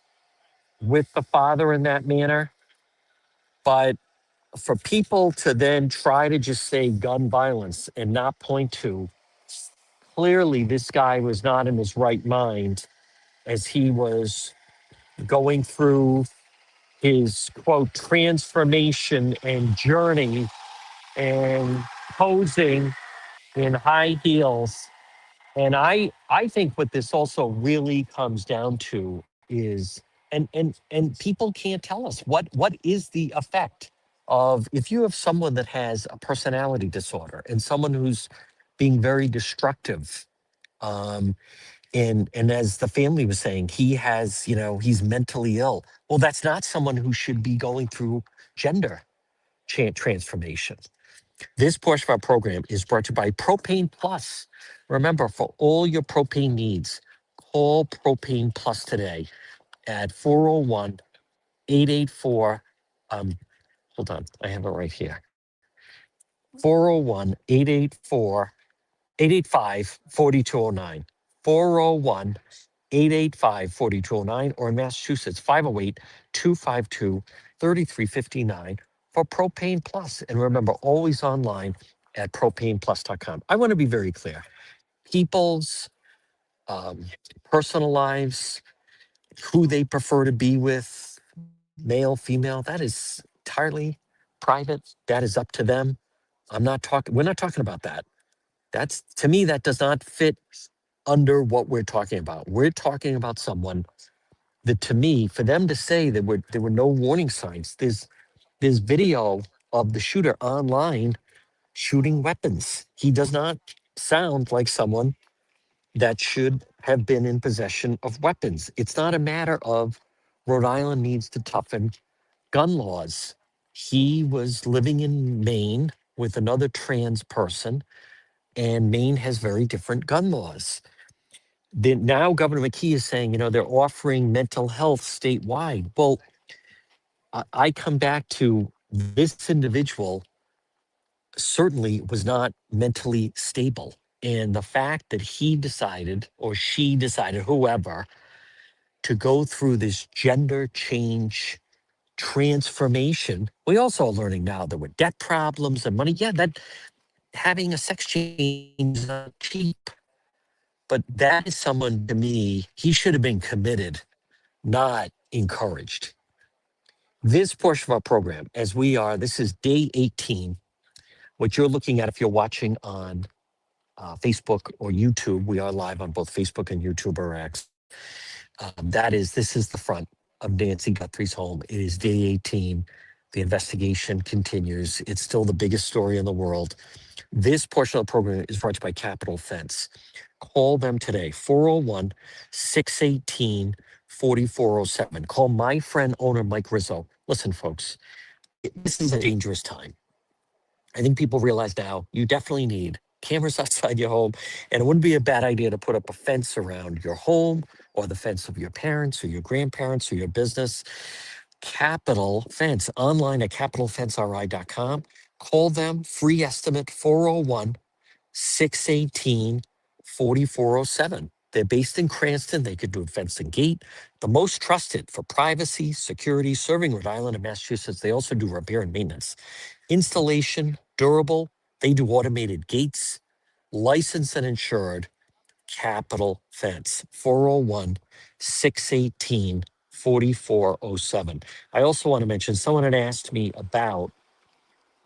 with the father in that manner. But for people to then try to just say gun violence and not point to clearly this guy was not in his right mind as he was going through his quote transformation and journey and posing in high heels. And I think what this also really comes down to is And people can't tell us what is the effect of if you have someone that has a personality disorder and someone who's being very destructive. Um and and as the family was saying, he has, he's mentally ill. Well, that's not someone who should be going through gender transformation. This portion of our program is brought to you by Propane Plus. Remember, for all your propane needs, call Propane Plus today at 401 884. Um, hold on, I have it right here. 401 884 885 4209. 401 885 4209, or in Massachusetts, 508 252 3359 for Propane Plus. And remember, always online at propaneplus.com. I want to be very clear. People's um, personal lives, who they prefer to be with, male, female, that is entirely private. That is up to them. We're not talking about that. That's, to me, that does not fit under what we're talking about. We're talking about someone that, to me, for them to say that there were no warning signs, there's video of the shooter online shooting weapons. He does not sound like someone that should have been in possession of weapons. It's not a matter of Rhode Island needs to toughen gun laws. He was living in Maine with another trans person, and Maine has very different gun laws. Now Governor McKee is saying, they're offering mental health statewide. Well, I come back to this individual certainly was not mentally stable. And the fact that he decided, or she decided, whoever, to go through this gender change transformation. We also are learning now there were debt problems and money. Yeah, that having a sex change is not cheap. But that is someone, to me, he should have been committed, not encouraged. This portion of our program, this is day 18. What you're looking at, if you're watching on Facebook or YouTube, we are live on both Facebook and YouTube or X. This is the front of Nancy Guthrie's home. It is day 18. The investigation continues. It's still the biggest story in the world. This portion of the program is brought to you by Capital Fence. Call them today, 401 618 4407. Call my friend owner, Mike Rizzo. Listen, folks, this is a dangerous time. I think people realize now you definitely need cameras outside your home. And it wouldn't be a bad idea to put up a fence around your home or the fence of your parents or your grandparents or your business. Capital Fence, online at capitalfenceri.com. Call them, free estimate, 401 618 4407. They're based in Cranston. They could do a fence and gate. The most trusted for privacy, security, serving Rhode Island and Massachusetts. They also do repair and maintenance. Installation, durable. They do automated gates, licensed and insured. Capital Fence, 401 618 4407. I also want to mention someone had asked me about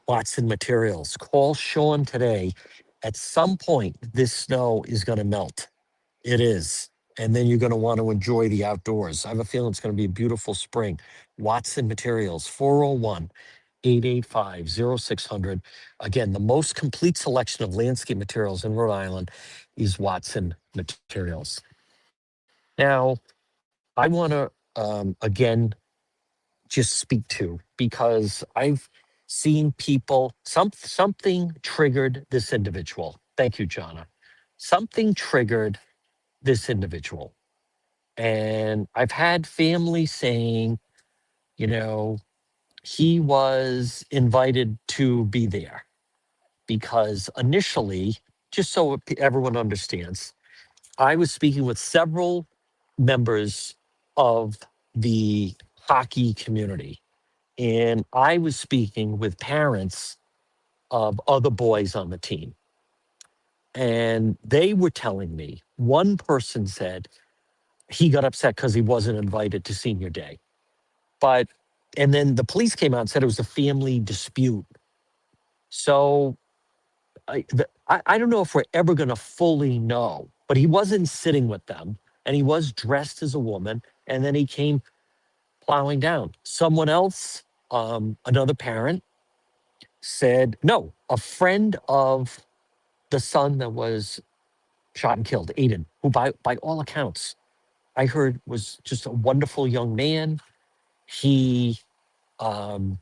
Watson Materials. Call Sean today. At some point, this snow is going to melt. It is. And then you're going to want to enjoy the outdoors. I have a feeling it's going to be a beautiful spring. Watson Materials, 401 885 0600. Again, the most complete selection of landscape materials in Rhode Island is Watson Materials. Now, I want to again just speak to, because I've seen people, something triggered this individual. Thank you, Jonna. Something triggered this individual. And I've had family saying, you know, he was invited to be there because initially, just so everyone understands, I was speaking with several members of the hockey community, and I was speaking with parents of other boys on the team. And they were telling me, one person said he got upset because he wasn't invited to senior day. But, and then the police came out and said it was a family dispute. So I don't know if we're ever going to fully know, but he wasn't sitting with them, and he was dressed as a woman. And then he came. plowing down. Someone else, another parent, said, no, a friend of the son that was shot and killed, Aiden, who by all accounts, I heard was just a wonderful young man. He um,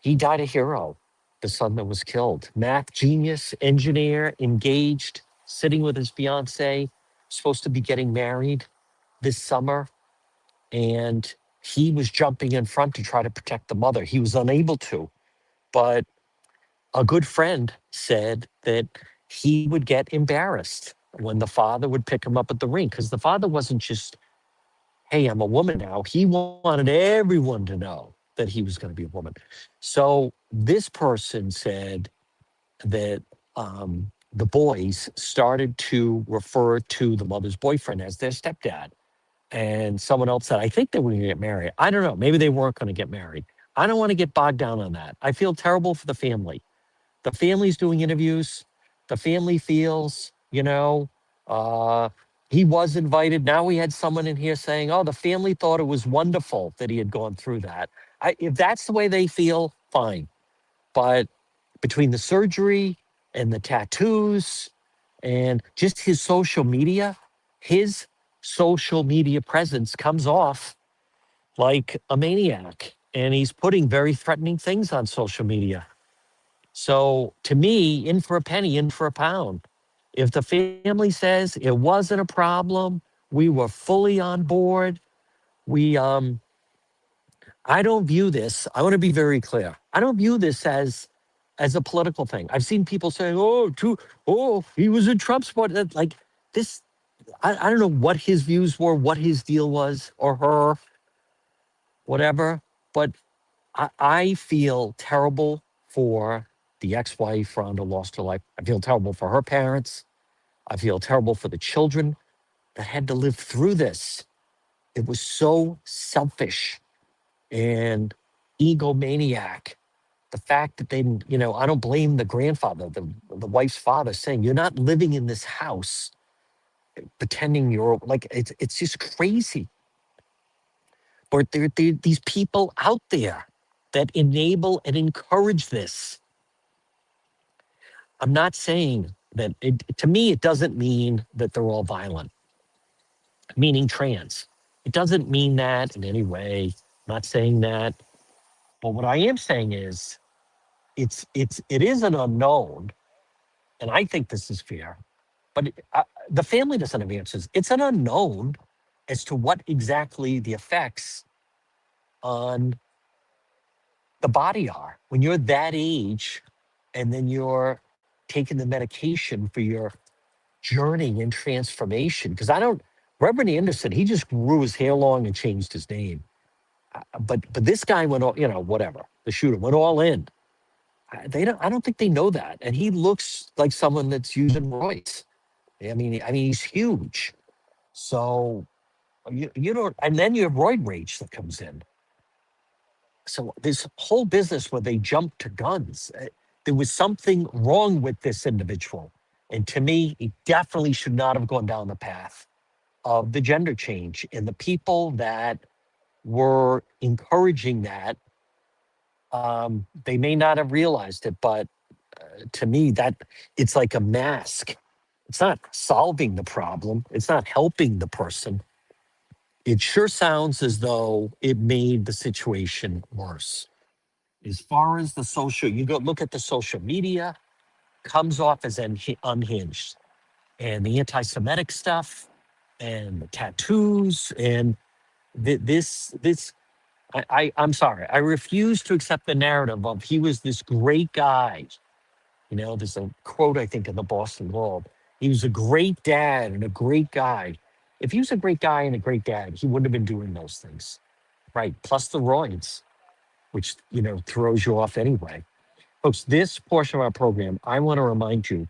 he died a hero, the son that was killed. Math genius, engineer, engaged, sitting with his fiance, supposed to be getting married this summer. And he was jumping in front to try to protect the mother. He was unable to, but a good friend said that he would get embarrassed when the father would pick him up at the ring, because the father wasn't just, hey, I'm a woman now. He wanted everyone to know that he was going to be a woman. So this person said that the boys started to refer to the mother's boyfriend as their stepdad. And someone else said, I think they were going to get married. I don't know. Maybe they weren't going to get married. I don't want to get bogged down on that. I feel terrible for the family. The family's doing interviews. The family feels, uh, he was invited. Now we had someone in here saying, oh, the family thought it was wonderful that he had gone through that. If that's the way they feel, fine. But between the surgery and the tattoos and just his social media presence comes off like a maniac. And he's putting very threatening things on social media. So to me, in for a penny, in for a pound. If the family says it wasn't a problem, we were fully on board. We I don't view this, I want to be very clear. I don't view this as a political thing. I've seen people saying, oh, he was in Trump support. Like this, I don't know what his views were, what his deal was, or her, whatever. But I feel terrible for the ex-wife. Rhonda lost her life. I feel terrible for her parents. I feel terrible for the children that had to live through this. It was so selfish and egomaniac. The fact that they, I don't blame the grandfather, the wife's father, saying, you're not living in this house pretending you're like, it's just crazy. But there are these people out there that enable and encourage this. I'm not saying that to me, it doesn't mean that they're all violent, meaning trans. It doesn't mean that in any way. I'm not saying that. But what I am saying is it is an unknown. And I think this is fair, but the family doesn't have answers. It's an unknown as to what exactly the effects on the body are when you're that age and then you're taking the medication for your journey and transformation. Because Reverend Anderson, he just grew his hair long and changed his name. But this guy went all, whatever. The shooter went all in. I don't think they know that. And he looks like someone that's using roids. I mean, he's huge. So you don't, and then you have roid rage that comes in. So this whole business where they jump to guns, there was something wrong with this individual. And to me, he definitely should not have gone down the path of the gender change. And the people that were encouraging that, they may not have realized it, but to me, that it's like a mask. It's not solving the problem. It's not helping the person. It sure sounds as though it made the situation worse. As far as the social, you go look at the social media, comes off as unhinged. And the anti-Semitic stuff and the tattoos and this I'm sorry. I refuse to accept the narrative of he was this great guy. There's a quote, I think, in the Boston Globe. He was a great dad and a great guy. If he was a great guy and a great dad, he wouldn't have been doing those things. Right. Plus the roids, which, throws you off anyway. Folks, this portion of our program, I want to remind you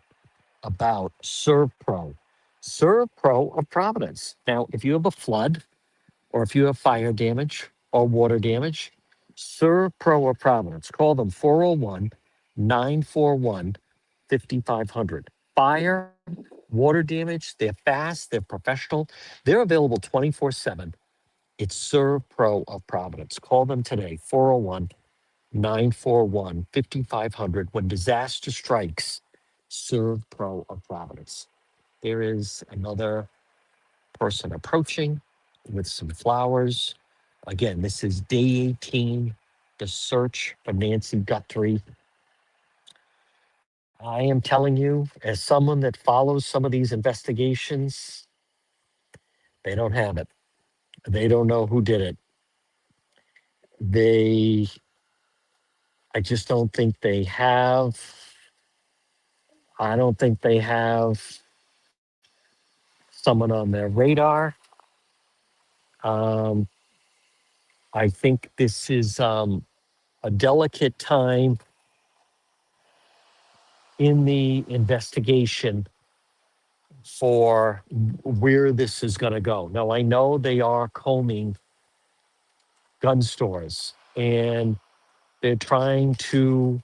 about Serve Pro. Serve Pro of Providence. Now, if you have a flood or if you have fire damage or water damage, Serve Pro of Providence. Call them 401 941 5500. Fire, water damage, they're fast, they're professional, they're available 24/7. It's Serve Pro of Providence. Call them today, 401 941 5500. When disaster strikes, Serve Pro of Providence. There is another person approaching with some flowers. Again, this is day 18, the search for Nancy Guthrie. I am telling you, as someone that follows some of these investigations, they don't have it. They don't know who did it. They, I just don't think they have, I don't think they have someone on their radar. Um, I think this is a delicate time in the investigation for where this is going to go. Now, I know they are combing gun stores and they're trying to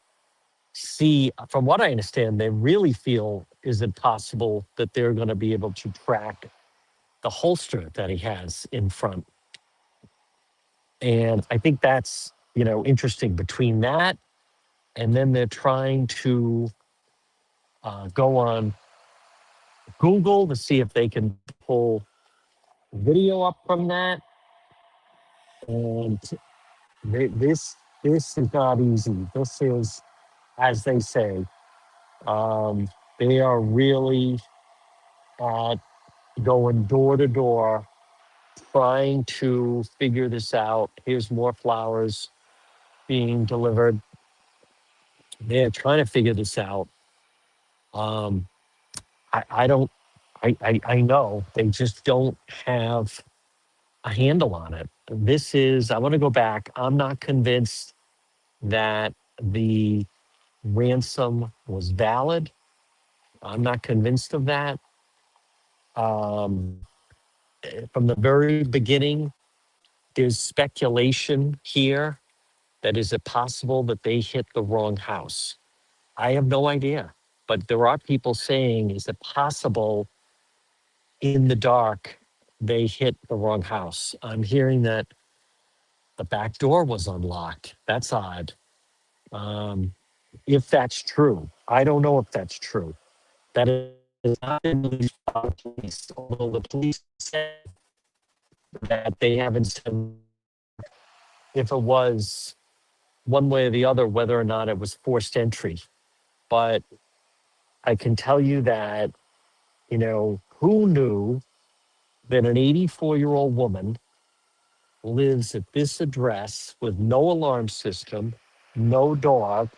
see, from what I understand, they really feel is it possible that they're going to be able to track the holster that he has in front. And I think that's, interesting between that. And then they're trying to go on Google to see if they can pull video up from that. And this is not easy. This is, as they say, they are really uh, going door to door, trying to figure this out. Here's more flowers being delivered. They're trying to figure this out. Um, I don't. I know they just don't have a handle on it. This is. I want to go back. I'm not convinced that the ransom was valid. I'm not convinced of that. Um, from the very beginning, there's speculation here that is it possible that they hit the wrong house? I have no idea. But there are people saying, is it possible in the dark they hit the wrong house? I'm hearing that the back door was unlocked. That's odd. Um, if that's true, I don't know if that's true. That is not been released by the police, although the police said that they haven't said if it was one way or the other, whether or not it was forced entry. But I can tell you that, who knew that an 84-year-old woman lives at this address with no alarm system, no dog.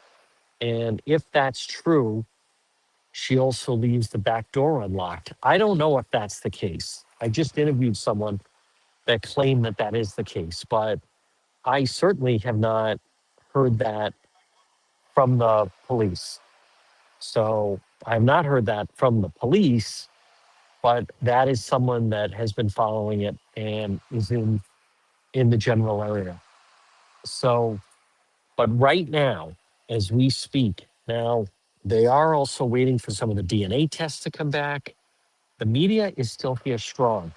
And if that's true, she also leaves the back door unlocked. I don't know if that's the case. I just interviewed someone that claimed that that is the case, but I certainly have not heard that from the police. So I've not heard that from the police, but that is someone that has been following it and is in the general area. So, but right now, as we speak, now they are also waiting for some of the DNA tests to come back. The media is still here strong.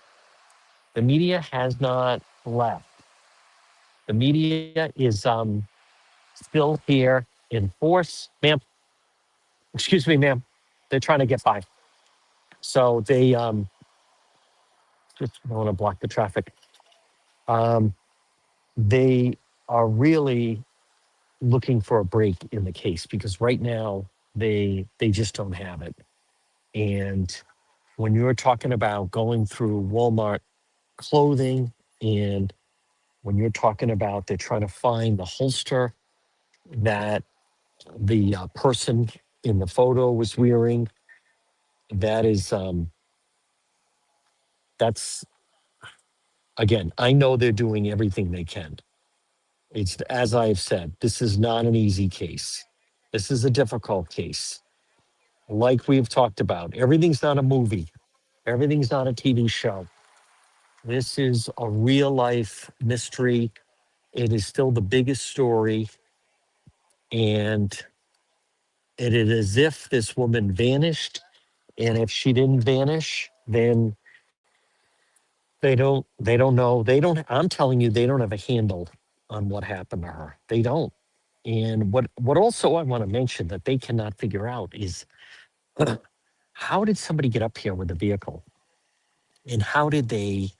The media has not left. The media is still here in force. Ma'am, excuse me, ma'am. They're trying to get by. So they just want to block the traffic. Um, they are really looking for a break in the case because right now they just don't have it. And when you're talking about going through Walmart clothing and when you're talking about they're trying to find the holster that the person in the photo was wearing, that is that's again, I know they're doing everything they can. It's as I've said, this is not an easy case. This is a difficult case. Like we've talked about, everything's not a movie. Everything's not a TV show. This is a real life mystery. It is still the biggest story. And it is as if this woman vanished. And if she didn't vanish, then They don't know. I'm telling you, they don't have a handle on what happened to her. They don't. And what also I want to mention that they cannot figure out is how did somebody get up here with a vehicle? And how did they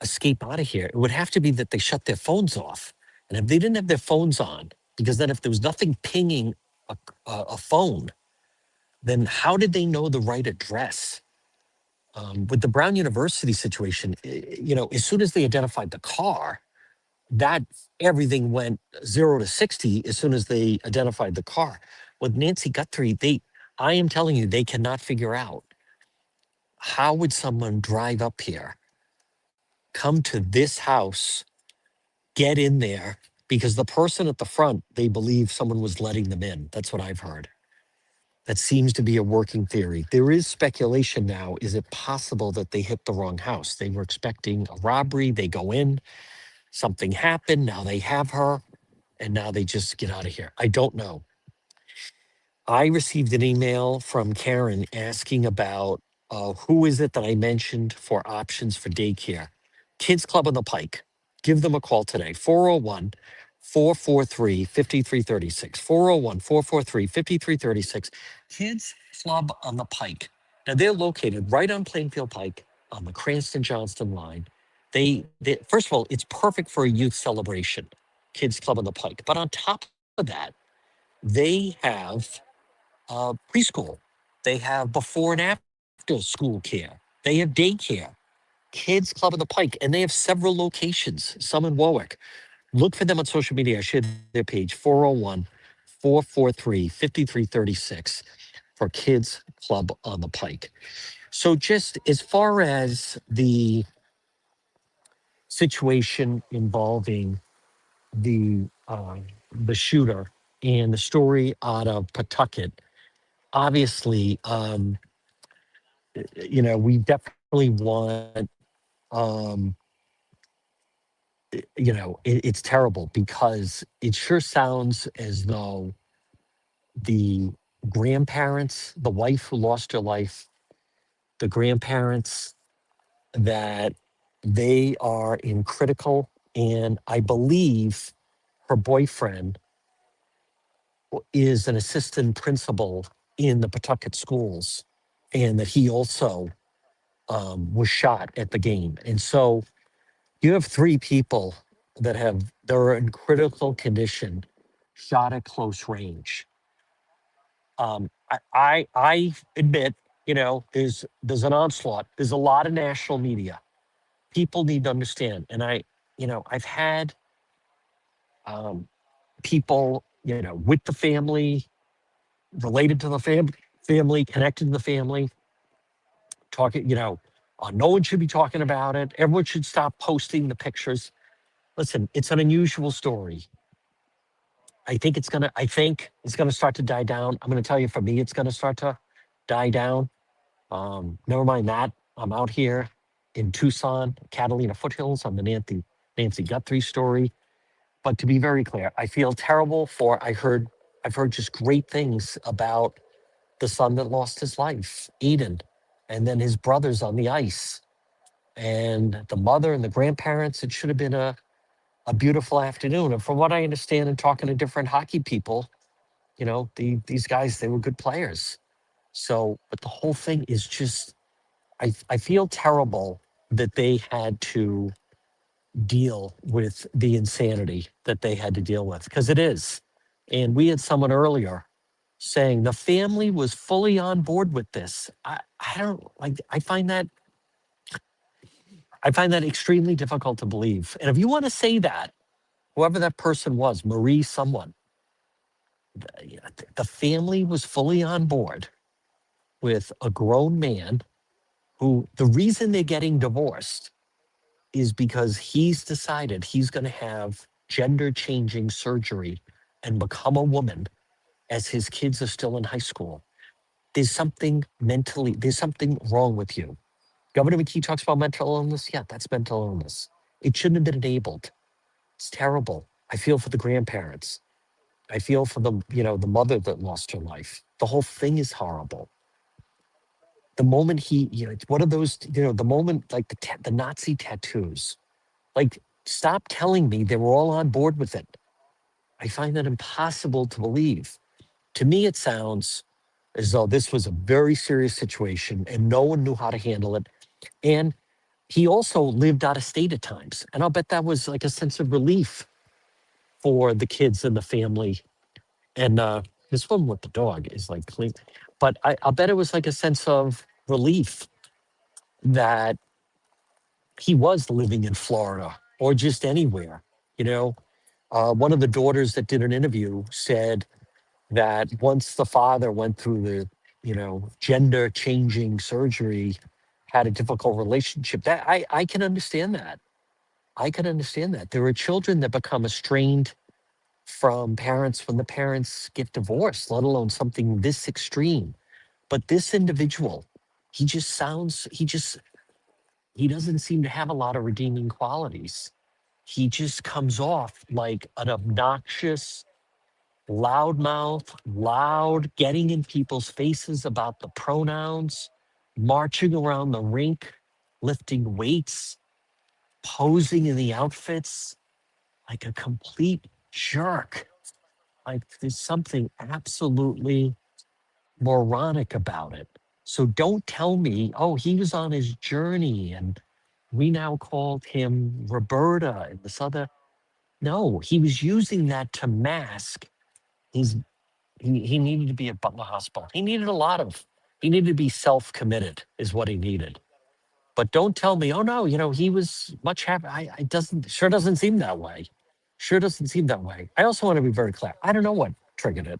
escape out of here? It would have to be that they shut their phones off. And if they didn't have their phones on, because then if there was nothing pinging a phone, then how did they know the right address? With the Brown University situation, as soon as they identified the car, that everything went 0 to 60 as soon as they identified the car. With Nancy Guthrie, I am telling you, they cannot figure out how would someone drive up here, come to this house, get in there, because the person at the front, they believe someone was letting them in. That's what I've heard. That seems to be a working theory. There is speculation now. Is it possible that they hit the wrong house? They were expecting a robbery. They go in, something happened. Now they have her, and now they just get out of here. I don't know. I received an email from Karen asking about who is it that I mentioned for options for daycare. Kids Club on the Pike. Give them a call today, 401 443 5336. 401 443 5336. Kids Club on the Pike. Now they're located right on Plainfield Pike on the Cranston Johnston line. They first of all, it's perfect for a youth celebration, Kids Club on the Pike. But on top of that, they have preschool. They have before and after school care. They have daycare, Kids Club on the Pike, and they have several locations, some in Warwick. Look for them on social media. I shared their page, 401 443 5336 for Kids Club on the Pike. So, just as far as the situation involving the shooter and the story out of Pawtucket, obviously, we definitely want, um, it's terrible because it sure sounds as though the grandparents, the wife who lost her life, the grandparents, that they are in critical. And I believe her boyfriend is an assistant principal in the Pawtucket schools, and that he also was shot at the game. And so you have three people that are in critical condition, shot at close range. I admit, there's an onslaught. There's a lot of national media. People need to understand, and I've had um, people, with the family, related to the family, connected to the family, talking. No one should be talking about it. Everyone should stop posting the pictures. Listen, it's an unusual story. I think it's gonna start to die down. I'm gonna tell you, for me, it's gonna start to die down. Never mind that. I'm out here in Tucson, Catalina foothills on the Nancy Guthrie story. But to be very clear, I feel terrible for I've heard just great things about the son that lost his life, Eden, and then his brothers on the ice, and the mother and the grandparents. It should have been a beautiful afternoon. And from what I understand and talking to different hockey people, these guys, they were good players. So, but the whole thing is just, I feel terrible that they had to deal with the insanity that they had to deal with, because it is. And we had someone earlier saying the family was fully on board with this. I don't like, I find that extremely difficult to believe. And if you want to say that, whoever that person was, Marie, someone, the family was fully on board with a grown man who, the reason they're getting divorced is because he's decided he's going to have gender changing surgery and become a woman as his kids are still in high school. There's something wrong with you. Governor McKee talks about mental illness. Yeah, that's mental illness. It shouldn't have been enabled. It's terrible. I feel for the grandparents. I feel for the mother that lost her life. The whole thing is horrible. The moment he, it's one of those, the moment like the Nazi tattoos. Like, stop telling me they were all on board with it. I find that impossible to believe. To me, it sounds as though this was a very serious situation and no one knew how to handle it. And he also lived out of state at times. And I'll bet that was like a sense of relief for the kids and the family. And this one with the dog is like clean. But I'll bet it was like a sense of relief that he was living in Florida or just anywhere. You know, one of the daughters that did an interview said that once the father went through the, gender changing surgery, had a difficult relationship. That I can understand that. I can understand that. There are children that become estranged from parents when the parents get divorced, let alone something this extreme. But this individual, he doesn't seem to have a lot of redeeming qualities. He just comes off like an obnoxious, loudmouth, loud, getting in people's faces about the pronouns, marching around the rink, lifting weights, posing in the outfits like a complete jerk. Like there's something absolutely moronic about it. So don't tell me, oh, he was on his journey and we now called him Roberta and this other. No, he was using that to mask his. He needed to be at Butler Hospital. He needed to be self-committed, is what he needed. But don't tell me, oh no, he was much happier. I doesn't seem that way. Sure doesn't seem that way. I also want to be very clear. I don't know what triggered it.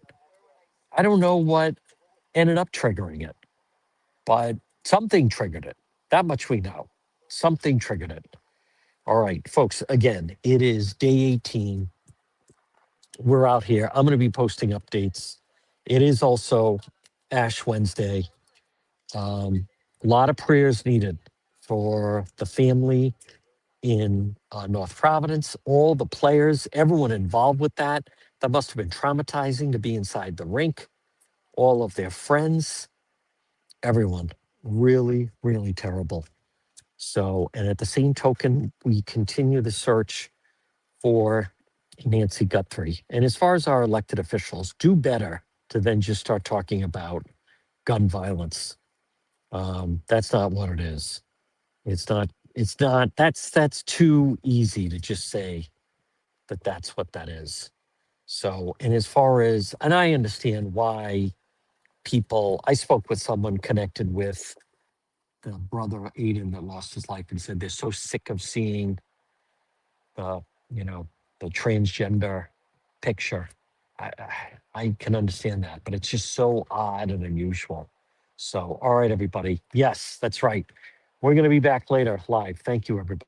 I don't know what ended up triggering it, but something triggered it. That much we know. Something triggered it. All right, folks, again, it is day 18. We're out here. I'm going to be posting updates. It is also Ash Wednesday. A lot of prayers needed for the family in North Providence, all the players, everyone involved with that. That must have been traumatizing to be inside the rink, all of their friends, everyone. Really, really terrible. So, and at the same token, we continue the search for Nancy Guthrie. And as far as our elected officials, do better to then just start talking about gun violence. That's not what it is. It's not. It's not. That's too easy to just say that that's what that is. So, and as far as, and I understand why people. I spoke with someone connected with the brother of Aiden that lost his life and said they're so sick of seeing the, you know, the transgender picture. I can understand that, but it's just so odd and unusual. So, all right, everybody. Yes, that's right. We're going to be back later live. Thank you, everybody.